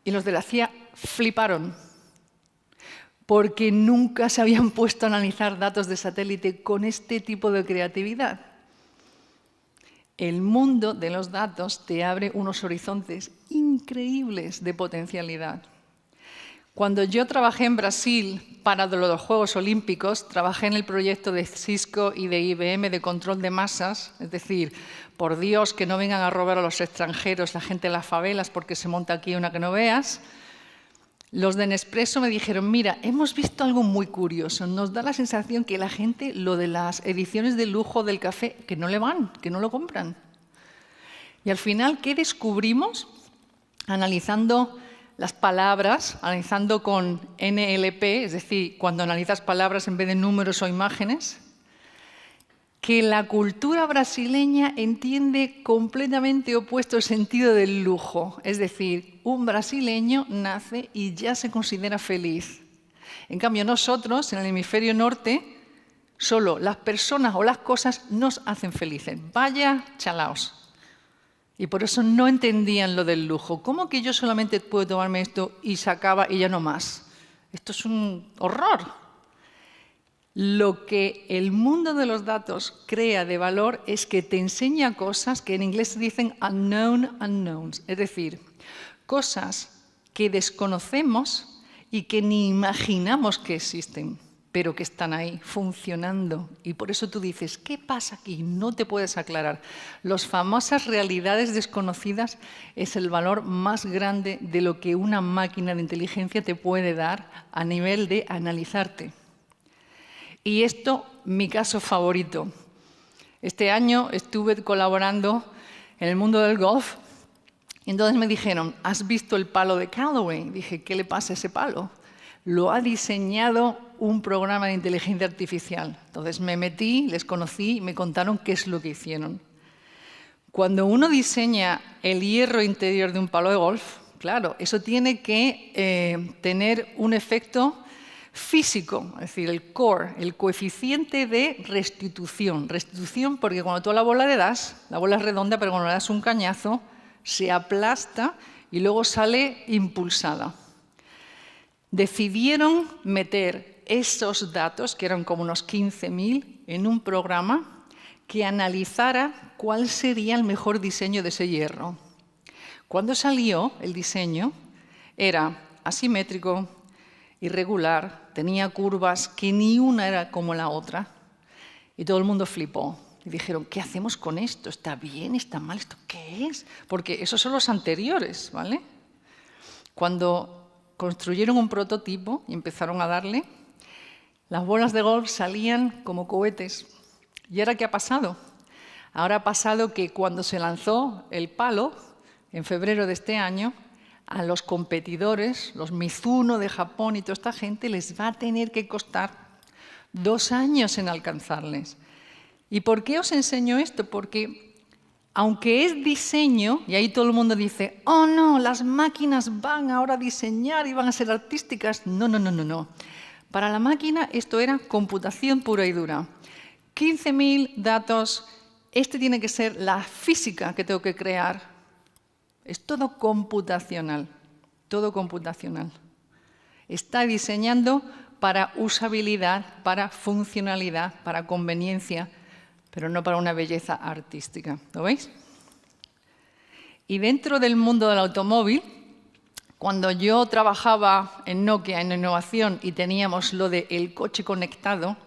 Speaker 1: y los de la CIA fliparon, porque nunca se habían puesto a analizar datos de satélite con este tipo de creatividad. El mundo de los datos te abre unos horizontes increíbles de potencialidad. Cuando yo trabajé en Brasil para los Juegos Olímpicos, trabajé en el proyecto de Cisco y de IBM de control de masas, es decir, por Dios, que no vengan a robar a los extranjeros, la gente de las favelas, porque se monta aquí una que no veas. Los de Nespresso me dijeron, mira, hemos visto algo muy curioso, nos da la sensación que la gente, lo de las ediciones de lujo del café, que no le van, que no lo compran. Y al final, ¿qué descubrimos? Analizando las palabras, analizando con NLP, es decir, cuando analizas palabras en vez de números o imágenes, que la cultura brasileña entiende completamente opuesto el sentido del lujo. Es decir, un brasileño nace y ya se considera feliz. En cambio, nosotros, en el hemisferio norte, solo las personas o las cosas nos hacen felices. Vaya chalaos. Y por eso no entendían lo del lujo. ¿Cómo que yo solamente puedo tomarme esto y se acaba y ya no más? Esto es un horror. Lo que el mundo de los datos crea de valor es que te enseña cosas que en inglés se dicen unknown unknowns, es decir, cosas que desconocemos y que ni imaginamos que existen, pero que están ahí, funcionando. Y por eso tú dices, ¿qué pasa aquí? No te puedes aclarar. Las famosas realidades desconocidas es el valor más grande de lo que una máquina de inteligencia te puede dar a nivel de analizarte. Y esto, mi caso favorito. Este año estuve colaborando en el mundo del golf y entonces me dijeron, ¿has visto el palo de Callaway? Dije, ¿qué le pasa a ese palo? Lo ha diseñado un programa de inteligencia artificial. Entonces me metí, les conocí y me contaron qué es lo que hicieron. Cuando uno diseña el hierro interior de un palo de golf, claro, eso tiene que tener un efecto físico, es decir, el core, el coeficiente de restitución. Restitución porque cuando tú a la bola le das, la bola es redonda, pero cuando le das un cañazo, se aplasta y luego sale impulsada. Decidieron meter esos datos, que eran como unos 15.000, en un programa que analizara cuál sería el mejor diseño de ese hierro. Cuando salió el diseño, era asimétrico, irregular, tenía curvas que ni una era como la otra, y todo el mundo flipó. Y dijeron, ¿qué hacemos con esto? ¿Está bien? ¿Está mal? ¿Esto qué es? Porque esos son los anteriores, ¿vale? Cuando construyeron un prototipo y empezaron a darle, las bolas de golf salían como cohetes. ¿Y ahora qué ha pasado? Ahora ha pasado que cuando se lanzó el palo, en febrero de este año, a los competidores, los Mizuno de Japón y toda esta gente, les va a tener que costar 2 años en alcanzarles. ¿Y por qué os enseño esto? Porque aunque es diseño, y ahí todo el mundo dice, oh no, las máquinas van ahora a diseñar y van a ser artísticas. No, no, no, no, no. Para la máquina esto era computación pura y dura. 15.000 datos, este tiene que ser la física que tengo que crear. Es todo computacional, todo computacional. Está diseñando para usabilidad, para funcionalidad, para conveniencia, pero no para una belleza artística. ¿Lo veis? Y dentro del mundo del automóvil, cuando yo trabajaba en Nokia en innovación y teníamos lo del coche conectado,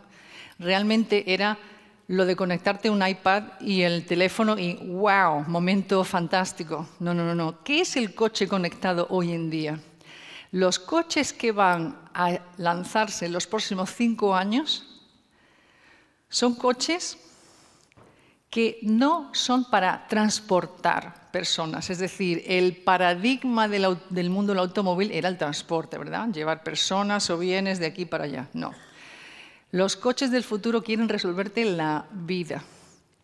Speaker 1: realmente era lo de conectarte un iPad y el teléfono y ¡wow! Momento fantástico. No, no, no, no. ¿Qué es el coche conectado hoy en día? Los coches que van a lanzarse en los próximos 5 años son coches que no son para transportar personas. Es decir, el paradigma del mundo del automóvil era el transporte, ¿verdad? Llevar personas o bienes de aquí para allá. No. Los coches del futuro quieren resolverte la vida.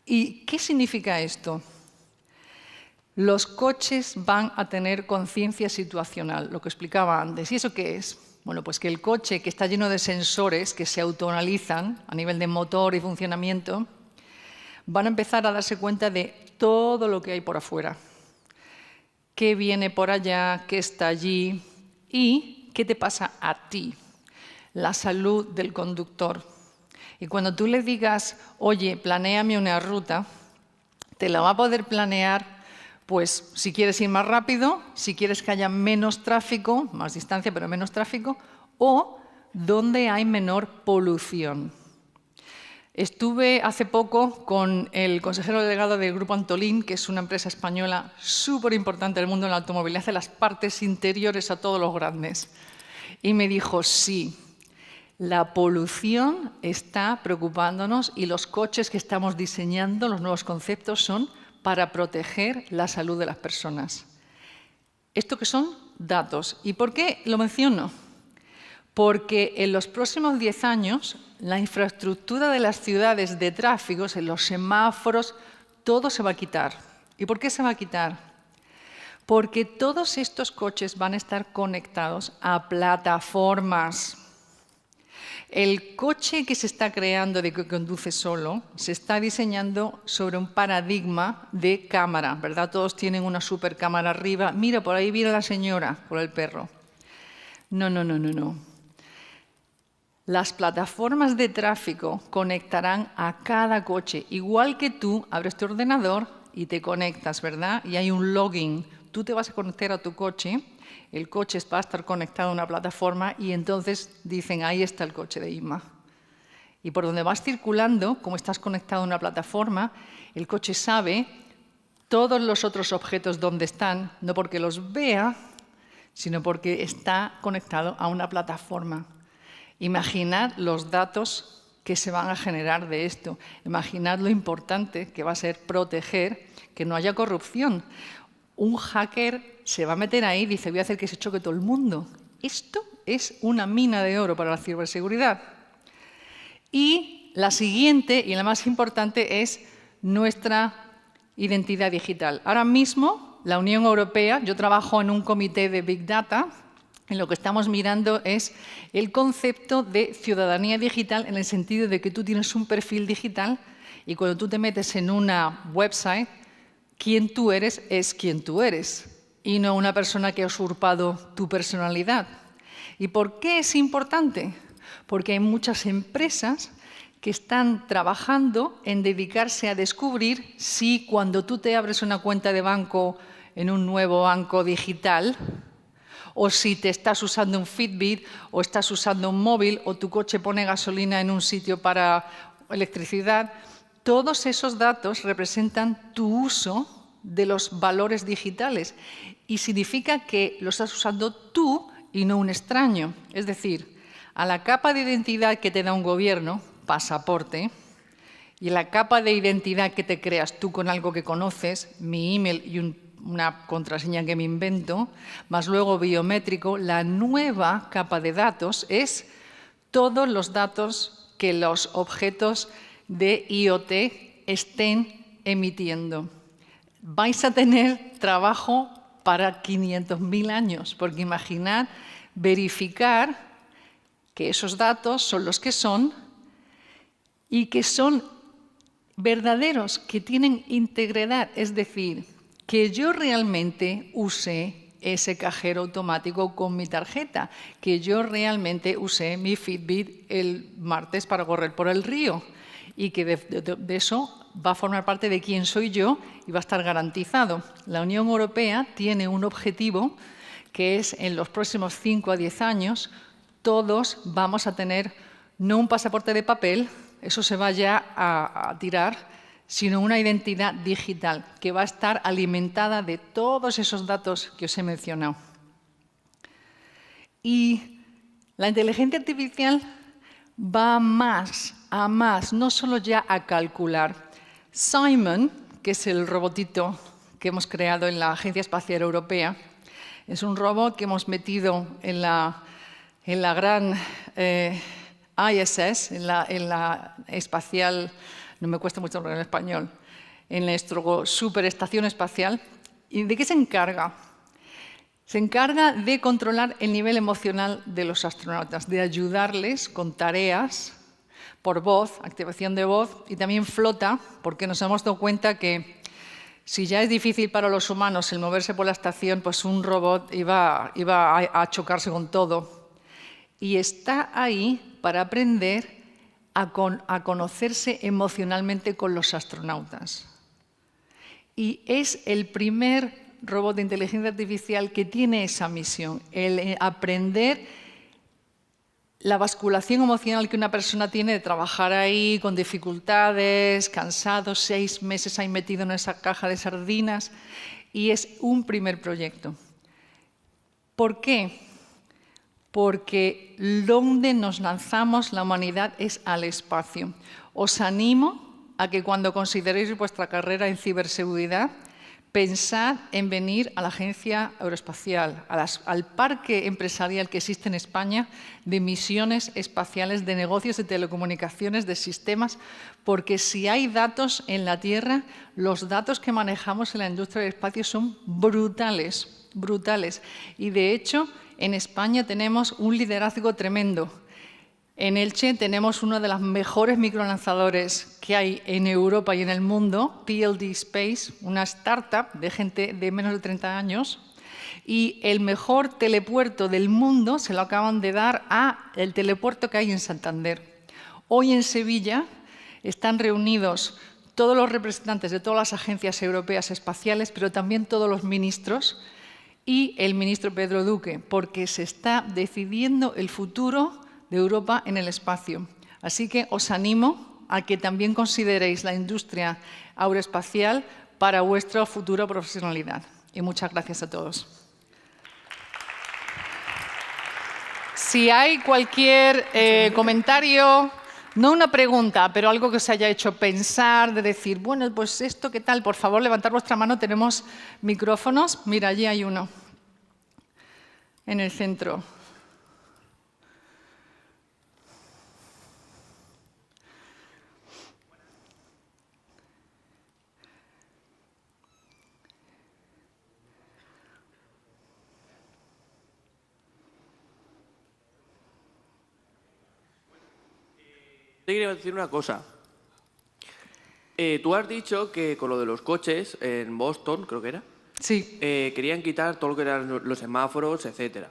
Speaker 1: ¿Y qué significa esto? Los coches van a tener conciencia situacional, lo que explicaba antes. ¿Y eso qué es? Bueno, pues que el coche, que está lleno de sensores que se autoanalizan a nivel de motor y funcionamiento, van a empezar a darse cuenta de todo lo que hay por afuera. ¿Qué viene por allá? ¿Qué está allí? ¿Y qué te pasa a ti? La salud del conductor. Y cuando tú le digas, oye, planéame una ruta, te la va a poder planear, pues si quieres ir más rápido, si quieres que haya menos tráfico, más distancia pero menos tráfico, o donde hay menor polución. Estuve hace poco con el consejero delegado del Grupo Antolín, que es una empresa española súper importante del mundo del automóvil, hace las partes interiores a todos los grandes. Y me dijo, sí, la polución está preocupándonos y los coches que estamos diseñando, los nuevos conceptos, son para proteger la salud de las personas. ¿Esto qué son? Datos. ¿Y por qué lo menciono? Porque en los próximos 10 años la infraestructura de las ciudades de tráfico, en los semáforos, todo se va a quitar. ¿Y por qué se va a quitar? Porque todos estos coches van a estar conectados a plataformas. El coche que se está creando de que conduce solo se está diseñando sobre un paradigma de cámara, ¿verdad? Todos tienen una super cámara arriba. Mira, por ahí viene la señora con el perro. No, no, no, no, no. Las plataformas de tráfico conectarán a cada coche. Igual que tú abres tu ordenador y te conectas, ¿verdad? Y hay un login. Tú te vas a conectar a tu coche. El coche va a estar conectado a una plataforma y entonces dicen, ahí está el coche de Inma. Y por donde vas circulando, como estás conectado a una plataforma, el coche sabe todos los otros objetos dónde están, no porque los vea, sino porque está conectado a una plataforma. Imaginad los datos que se van a generar de esto. Imaginad lo importante que va a ser proteger que no haya corrupción. Un hacker se va a meter ahí y dice, voy a hacer que se choque todo el mundo. Esto es una mina de oro para la ciberseguridad. Y la siguiente, y la más importante, es nuestra identidad digital. Ahora mismo, la Unión Europea, yo trabajo en un comité de Big Data, en lo que estamos mirando es el concepto de ciudadanía digital en el sentido de que tú tienes un perfil digital y cuando tú te metes en una website, quien tú eres es quien tú eres y no una persona que ha usurpado tu personalidad. ¿Y por qué es importante? Porque hay muchas empresas que están trabajando en dedicarse a descubrir si cuando tú te abres una cuenta de banco en un nuevo banco digital, o si te estás usando un Fitbit, o estás usando un móvil, o tu coche pone gasolina en un sitio para electricidad, todos esos datos representan tu uso de los valores digitales y significa que lo estás usando tú y no un extraño. Es decir, a la capa de identidad que te da un gobierno, pasaporte, y la capa de identidad que te creas tú con algo que conoces, mi email y una contraseña que me invento, más luego biométrico, la nueva capa de datos es todos los datos que los objetos de IoT estén emitiendo. Vais a tener trabajo para 500.000 años, porque imaginad verificar que esos datos son los que son y que son verdaderos, que tienen integridad, es decir, que yo realmente use ese cajero automático con mi tarjeta, que yo realmente usé mi Fitbit el martes para correr por el río y que de eso va a formar parte de quién soy yo y va a estar garantizado. La Unión Europea tiene un objetivo que es en los próximos 5 a 10 años todos vamos a tener no un pasaporte de papel, eso se va ya a tirar, sino una identidad digital que va a estar alimentada de todos esos datos que os he mencionado. Y la inteligencia artificial va a más, no solo ya a calcular. Simon, que es el robotito que hemos creado en la Agencia Espacial Europea, es un robot que hemos metido en la gran ISS, en la espacial, no me cuesta mucho hablar en español, en nuestra superestación espacial. ¿Y de qué se encarga? Se encarga de controlar el nivel emocional de los astronautas, de ayudarles con tareas por voz, activación de voz, y también flota, porque nos hemos dado cuenta que si ya es difícil para los humanos el moverse por la estación, pues un robot iba a chocarse con todo. Y está ahí para aprender a conocerse emocionalmente con los astronautas. Y es el primer robot de inteligencia artificial que tiene esa misión, el aprender la basculación emocional que una persona tiene de trabajar ahí con dificultades, cansado, 6 meses ahí metido en esa caja de sardinas, y es un primer proyecto. ¿Por qué? Porque donde nos lanzamos la humanidad es al espacio. Os animo a que cuando consideréis vuestra carrera en ciberseguridad, pensad en venir a la Agencia Aeroespacial, al parque empresarial que existe en España de misiones espaciales, de negocios, de telecomunicaciones, de sistemas, porque si hay datos en la Tierra, los datos que manejamos en la industria del espacio son brutales, brutales. Y de hecho, en España tenemos un liderazgo tremendo. En Elche tenemos uno de los mejores microlanzadores que hay en Europa y en el mundo, PLD Space, una startup de gente de menos de 30 años. Y el mejor telepuerto del mundo se lo acaban de dar al telepuerto que hay en Santander. Hoy en Sevilla están reunidos todos los representantes de todas las agencias europeas espaciales, pero también todos los ministros y el ministro Pedro Duque, porque se está decidiendo el futuro de Europa en el espacio. Así que os animo a que también consideréis la industria aeroespacial para vuestra futura profesionalidad. Y muchas gracias a todos. Si hay cualquier comentario, no una pregunta, pero algo que os haya hecho pensar, de decir, bueno, pues esto, ¿qué tal? Por favor, levantad vuestra mano, tenemos micrófonos. Mira, allí hay uno, en el centro.
Speaker 2: te quería decir una cosa. Tú has dicho que con lo de los coches en Boston, creo que era,
Speaker 1: Sí.
Speaker 2: querían quitar todo lo que eran los semáforos, etcétera.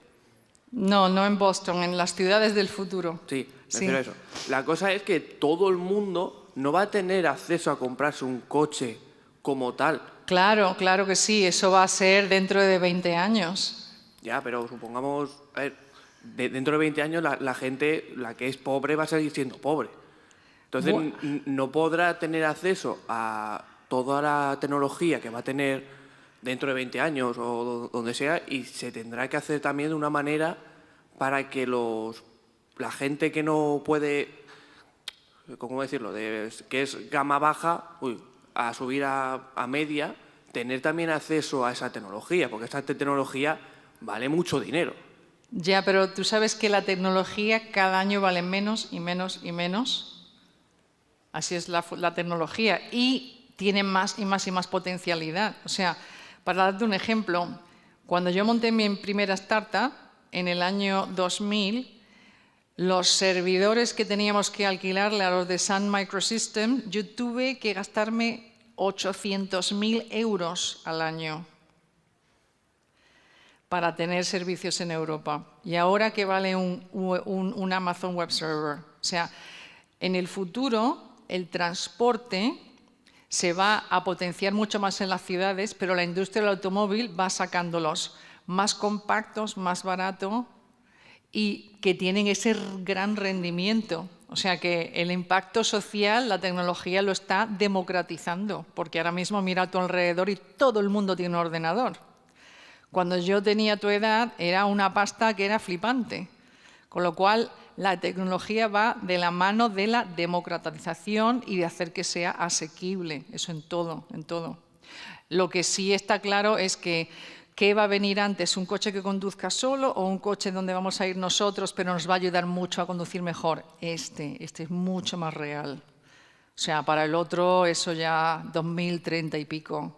Speaker 1: No, no en Boston, en las ciudades del futuro.
Speaker 2: Sí, me refiero a eso. La cosa es que todo el mundo no va a tener acceso a comprarse un coche como tal.
Speaker 1: Claro, claro que sí, eso va a ser dentro de 20 años.
Speaker 2: Ya, pero supongamos, a ver, dentro de 20 años la gente, la que es pobre, va a seguir siendo pobre. Entonces no podrá tener acceso a toda la tecnología que va a tener dentro de 20 años o donde sea, y se tendrá que hacer también de una manera para que la gente que no puede, ¿cómo decirlo?, que es gama baja, a subir a media, tener también acceso a esa tecnología, porque esa tecnología vale mucho dinero.
Speaker 1: Ya, pero tú sabes que la tecnología cada año vale menos y menos y menos. Así es la tecnología y tiene más y más y más potencialidad. O sea, para darte un ejemplo, cuando yo monté mi primera startup, en el año 2000, los servidores que teníamos que alquilarle a los de Sun Microsystems, yo tuve que gastarme 800.000 euros al año para tener servicios en Europa. Y ahora, ¿qué vale un Amazon Web Server? O sea, en el futuro, el transporte se va a potenciar mucho más en las ciudades, pero la industria del automóvil va sacándolos más compactos, más baratos y que tienen ese gran rendimiento. O sea que el impacto social, la tecnología lo está democratizando, porque ahora mismo mira a tu alrededor y todo el mundo tiene un ordenador. Cuando yo tenía tu edad era una pasta que era flipante, con lo cual la tecnología va de la mano de la democratización y de hacer que sea asequible, eso en todo, en todo. Lo que sí está claro es que ¿qué va a venir antes? ¿Un coche que conduzca solo o un coche donde vamos a ir nosotros pero nos va a ayudar mucho a conducir mejor? Este es mucho más real. O sea, para el otro eso ya 2030 y pico.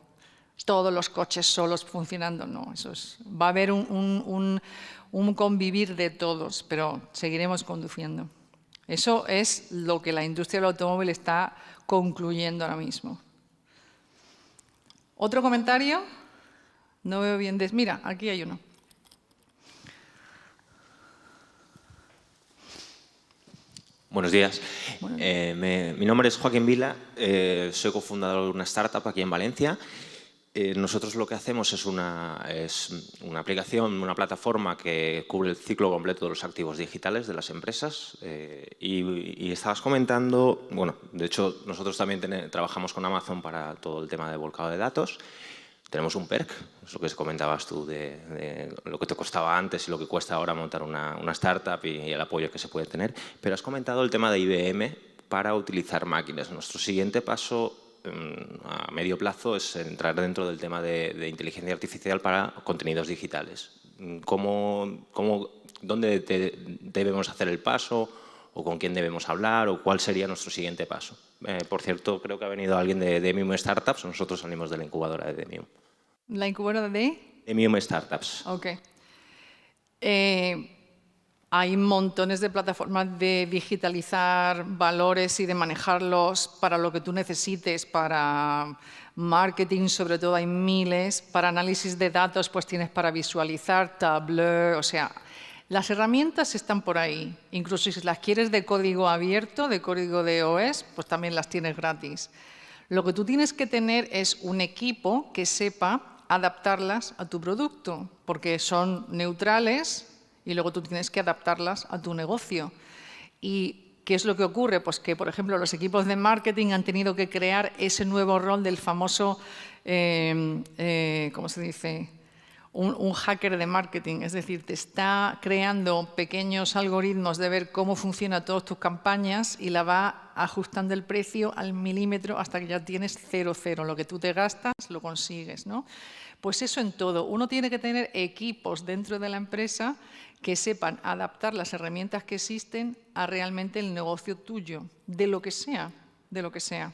Speaker 1: Todos los coches solos funcionando, no, va a haber un convivir de todos, pero seguiremos conduciendo. Eso es lo que la industria del automóvil está concluyendo ahora mismo. ¿Otro comentario? No veo bien. Mira, aquí hay uno.
Speaker 3: Buenos días. Mi nombre es Joaquín Vila, soy cofundador de una startup aquí en Valencia. Nosotros lo que hacemos es una aplicación, una plataforma que cubre el ciclo completo de los activos digitales de las empresas. Y estabas comentando, bueno, de hecho nosotros también trabajamos con Amazon para todo el tema de volcado de datos. Tenemos un PERC, es lo que comentabas tú de lo que te costaba antes y lo que cuesta ahora montar una startup y el apoyo que se puede tener. Pero has comentado el tema de IBM para utilizar máquinas. Nuestro siguiente paso a medio plazo es entrar dentro del tema de inteligencia artificial para contenidos digitales. ¿Dónde debemos hacer el paso o con quién debemos hablar o cuál sería nuestro siguiente paso? Por cierto, creo que ha venido alguien de Demium Startups, nosotros salimos de la incubadora de Demium.
Speaker 1: ¿La incubadora de?
Speaker 3: Demium Startups.
Speaker 1: Ok. Hay montones de plataformas de digitalizar valores y de manejarlos para lo que tú necesites, para marketing sobre todo hay miles, para análisis de datos pues tienes para visualizar, Tableau, o sea, las herramientas están por ahí. Incluso si las quieres de código abierto, de código de OS, pues también las tienes gratis. Lo que tú tienes que tener es un equipo que sepa adaptarlas a tu producto, porque son neutrales y luego tú tienes que adaptarlas a tu negocio. ¿Y qué es lo que ocurre? Pues que, por ejemplo, los equipos de marketing han tenido que crear ese nuevo rol del famoso, ¿cómo se dice?, un hacker de marketing. Es decir, te está creando pequeños algoritmos de ver cómo funcionan todas tus campañas y la va ajustando el precio al milímetro hasta que ya tienes 0,0. Lo que tú te gastas, lo consigues, ¿no? Pues eso en todo. Uno tiene que tener equipos dentro de la empresa que sepan adaptar las herramientas que existen a realmente el negocio tuyo, de lo que sea, de lo que sea.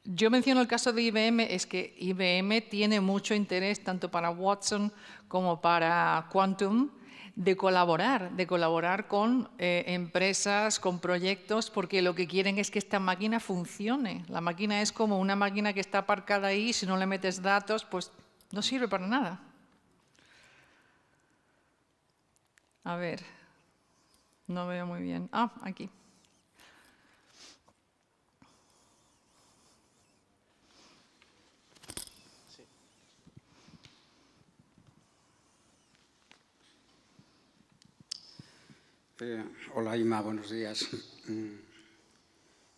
Speaker 1: Yo menciono el caso de IBM, es que IBM tiene mucho interés tanto para Watson como para Quantum de colaborar con empresas, con proyectos, porque lo que quieren es que esta máquina funcione. La máquina es como una máquina que está aparcada ahí, si no le metes datos, pues no sirve para nada. A ver, no veo muy bien. Ah, aquí.
Speaker 4: Hola, Ima, buenos días.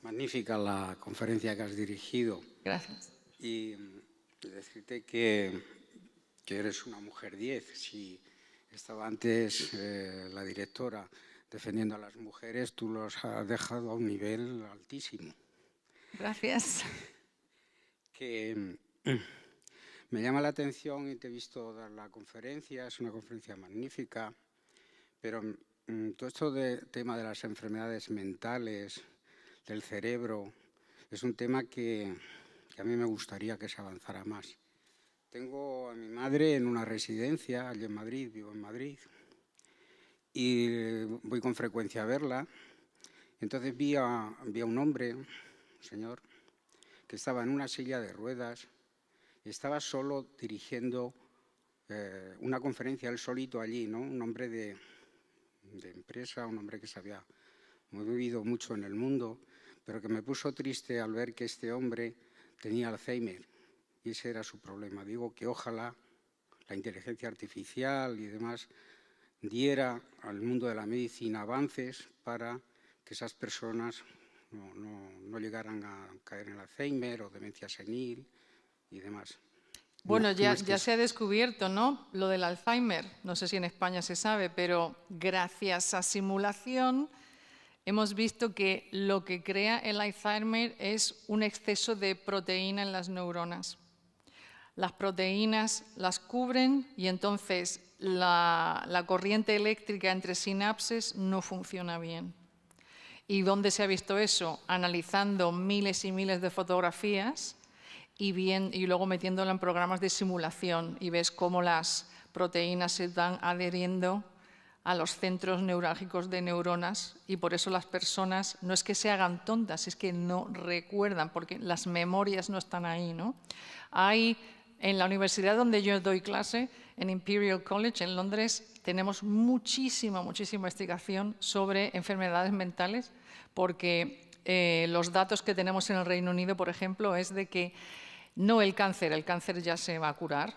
Speaker 4: Magnífica la conferencia que has dirigido.
Speaker 1: Gracias.
Speaker 4: Y decirte que eres una mujer 10. Si estaba antes la directora defendiendo a las mujeres, tú los has dejado a un nivel altísimo.
Speaker 1: Gracias.
Speaker 4: Que me llama la atención y te he visto dar la conferencia, es una conferencia magnífica, pero todo esto del tema de las enfermedades mentales, del cerebro, es un tema que a mí me gustaría que se avanzara más. Tengo a mi madre en una residencia, allí en Madrid, vivo en Madrid, y voy con frecuencia a verla. Entonces vi a un hombre, un señor, que estaba en una silla de ruedas y estaba solo dirigiendo una conferencia, él solito allí, ¿no? Un hombre de empresa, un hombre que se había movido mucho en el mundo, pero que me puso triste al ver que este hombre tenía Alzheimer y ese era su problema. Digo que ojalá la inteligencia artificial y demás diera al mundo de la medicina avances para que esas personas no llegaran a caer en Alzheimer o demencia senil y demás.
Speaker 1: Bueno, ya se ha descubierto, ¿no?, lo del Alzheimer. No sé si en España se sabe, pero gracias a simulación hemos visto que lo que crea el Alzheimer es un exceso de proteína en las neuronas. Las proteínas las cubren y entonces la corriente eléctrica entre sinapses no funciona bien. ¿Y dónde se ha visto eso? Analizando miles y miles de fotografías y luego metiéndola en programas de simulación y ves cómo las proteínas se van adheriendo a los centros neurálgicos de neuronas y por eso las personas no es que se hagan tontas, es que no recuerdan porque las memorias no están ahí, ¿no? Hay, en la universidad donde yo doy clase, en Imperial College, en Londres, tenemos muchísima investigación sobre enfermedades mentales porque los datos que tenemos en el Reino Unido, por ejemplo, es de que no el cáncer ya se va a curar,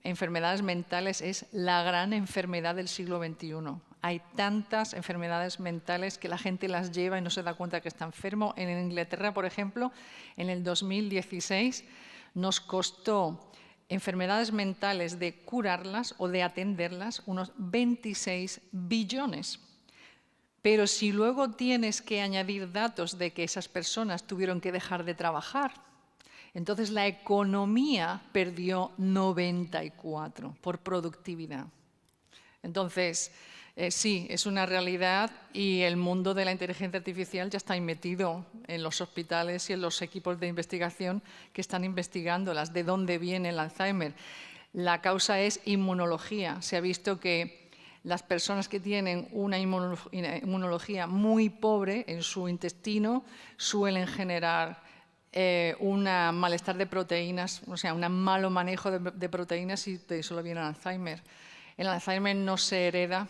Speaker 1: enfermedades mentales es la gran enfermedad del siglo XXI. Hay tantas enfermedades mentales que la gente las lleva y no se da cuenta que está enfermo. En Inglaterra, por ejemplo, en el 2016 nos costó enfermedades mentales de curarlas o de atenderlas unos 26 billones. Pero si luego tienes que añadir datos de que esas personas tuvieron que dejar de trabajar, entonces la economía perdió 94 por productividad. Entonces, sí, es una realidad y el mundo de la inteligencia artificial ya está metido en los hospitales y en los equipos de investigación que están investigándolas, de dónde viene el Alzheimer. La causa es inmunología. Se ha visto que las personas que tienen una inmunología muy pobre en su intestino suelen generar un malestar de proteínas, o sea, un malo manejo de proteínas y de eso viene el Alzheimer. El Alzheimer no se hereda,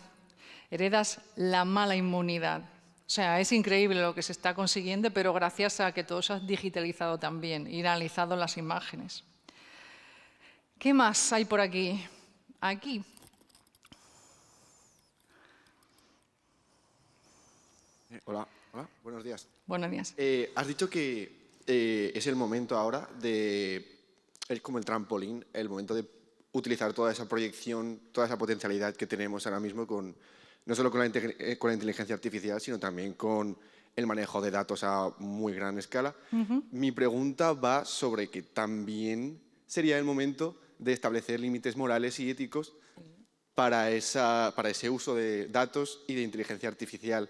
Speaker 1: heredas la mala inmunidad. O sea, es increíble lo que se está consiguiendo, pero gracias a que todo se ha digitalizado también y analizado las imágenes. ¿Qué más hay por aquí? Aquí.
Speaker 5: Hola, buenos días.
Speaker 1: Buenos días.
Speaker 5: Has dicho que es el momento ahora es como el trampolín, el momento de utilizar toda esa proyección, toda esa potencialidad que tenemos ahora mismo no solo con la inteligencia artificial, sino también con el manejo de datos a muy gran escala. Mi pregunta va sobre que también sería el momento de establecer límites morales y éticos para ese uso de datos y de inteligencia artificial.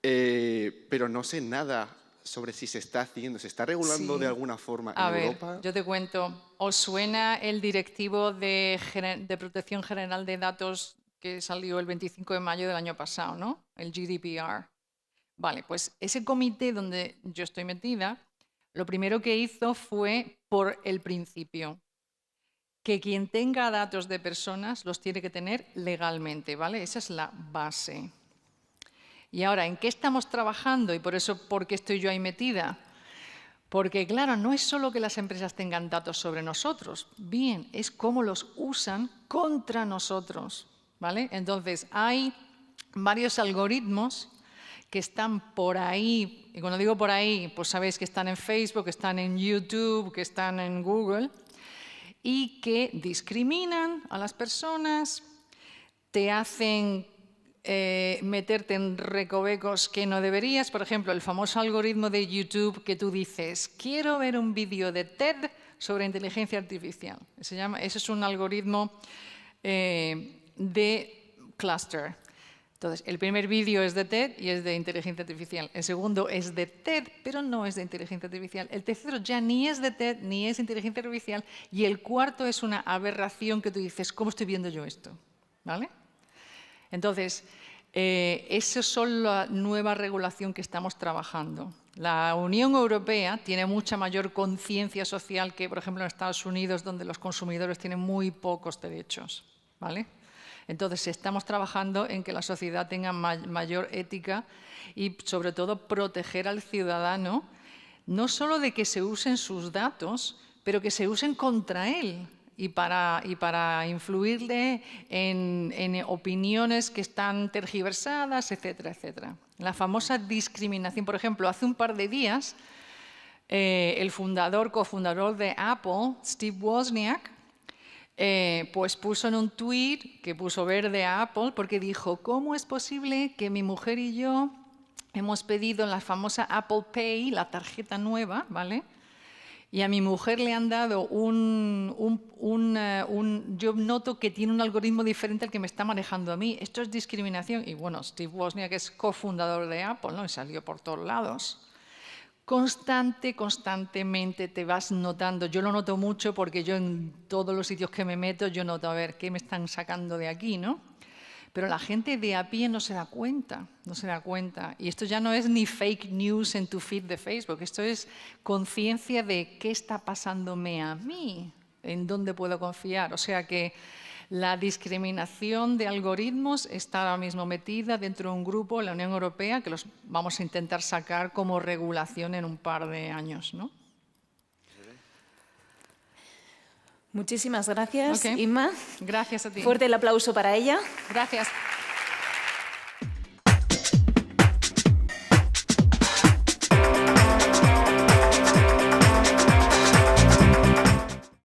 Speaker 5: Pero no sé nada sobre si se está haciendo, ¿se está regulando de alguna forma en Europa? A ver,
Speaker 1: yo te cuento. ¿Os suena el directivo de Protección General de Datos que salió el 25 de mayo del año pasado, ¿no? El GDPR. Vale, pues ese comité donde yo estoy metida, lo primero que hizo fue por el principio, que quien tenga datos de personas los tiene que tener legalmente, ¿vale? Esa es la base. Y ahora, ¿en qué estamos trabajando? Y por eso, ¿por qué estoy yo ahí metida? Porque, claro, no es solo que las empresas tengan datos sobre nosotros, bien, es cómo los usan contra nosotros, ¿vale? Entonces, hay varios algoritmos que están por ahí, y cuando digo por ahí, pues sabéis que están en Facebook, que están en YouTube, que están en Google, y que discriminan a las personas, te hacen meterte en recovecos que no deberías. Por ejemplo, el famoso algoritmo de YouTube que tú dices, quiero ver un vídeo de TED sobre inteligencia artificial. Ese es un algoritmo de cluster. Entonces, el primer vídeo es de TED y es de inteligencia artificial. El segundo es de TED, pero no es de inteligencia artificial. El tercero ya ni es de TED ni es de inteligencia artificial. Y el cuarto es una aberración que tú dices, ¿cómo estoy viendo yo esto? ¿Vale? Entonces, esa es la nueva regulación que estamos trabajando. La Unión Europea tiene mucha mayor conciencia social que, por ejemplo, en Estados Unidos, donde los consumidores tienen muy pocos derechos, ¿vale? Entonces, estamos trabajando en que la sociedad tenga mayor ética y, sobre todo, proteger al ciudadano, no solo de que se usen sus datos, pero que se usen contra él y para influirle en opiniones que están tergiversadas, etcétera, etcétera. La famosa discriminación, por ejemplo, hace un par de días, el cofundador de Apple, Steve Wozniak, pues puso en un tweet que puso verde a Apple porque dijo, ¿cómo es posible que mi mujer y yo hemos pedido la famosa Apple Pay, la tarjeta nueva, ¿vale? Y a mi mujer le han dado yo noto que tiene un algoritmo diferente al que me está manejando a mí. Esto es discriminación. Y bueno, Steve Wozniak es cofundador de Apple, ¿no? Y salió por todos lados. Constantemente te vas notando. Yo lo noto mucho porque yo en todos los sitios que me meto, yo noto, a ver, ¿qué me están sacando de aquí, no? Pero la gente de a pie no se da cuenta, no se da cuenta. Y esto ya no es ni fake news en tu feed de Facebook, esto es conciencia de qué está pasándome a mí, en dónde puedo confiar. O sea que la discriminación de algoritmos está ahora mismo metida dentro de un grupo, la Unión Europea, que los vamos a intentar sacar como regulación en un par de años, ¿no?
Speaker 6: Muchísimas gracias,
Speaker 1: Okay.
Speaker 6: Inma.
Speaker 1: Gracias a ti.
Speaker 6: Fuerte el aplauso para ella.
Speaker 1: Gracias.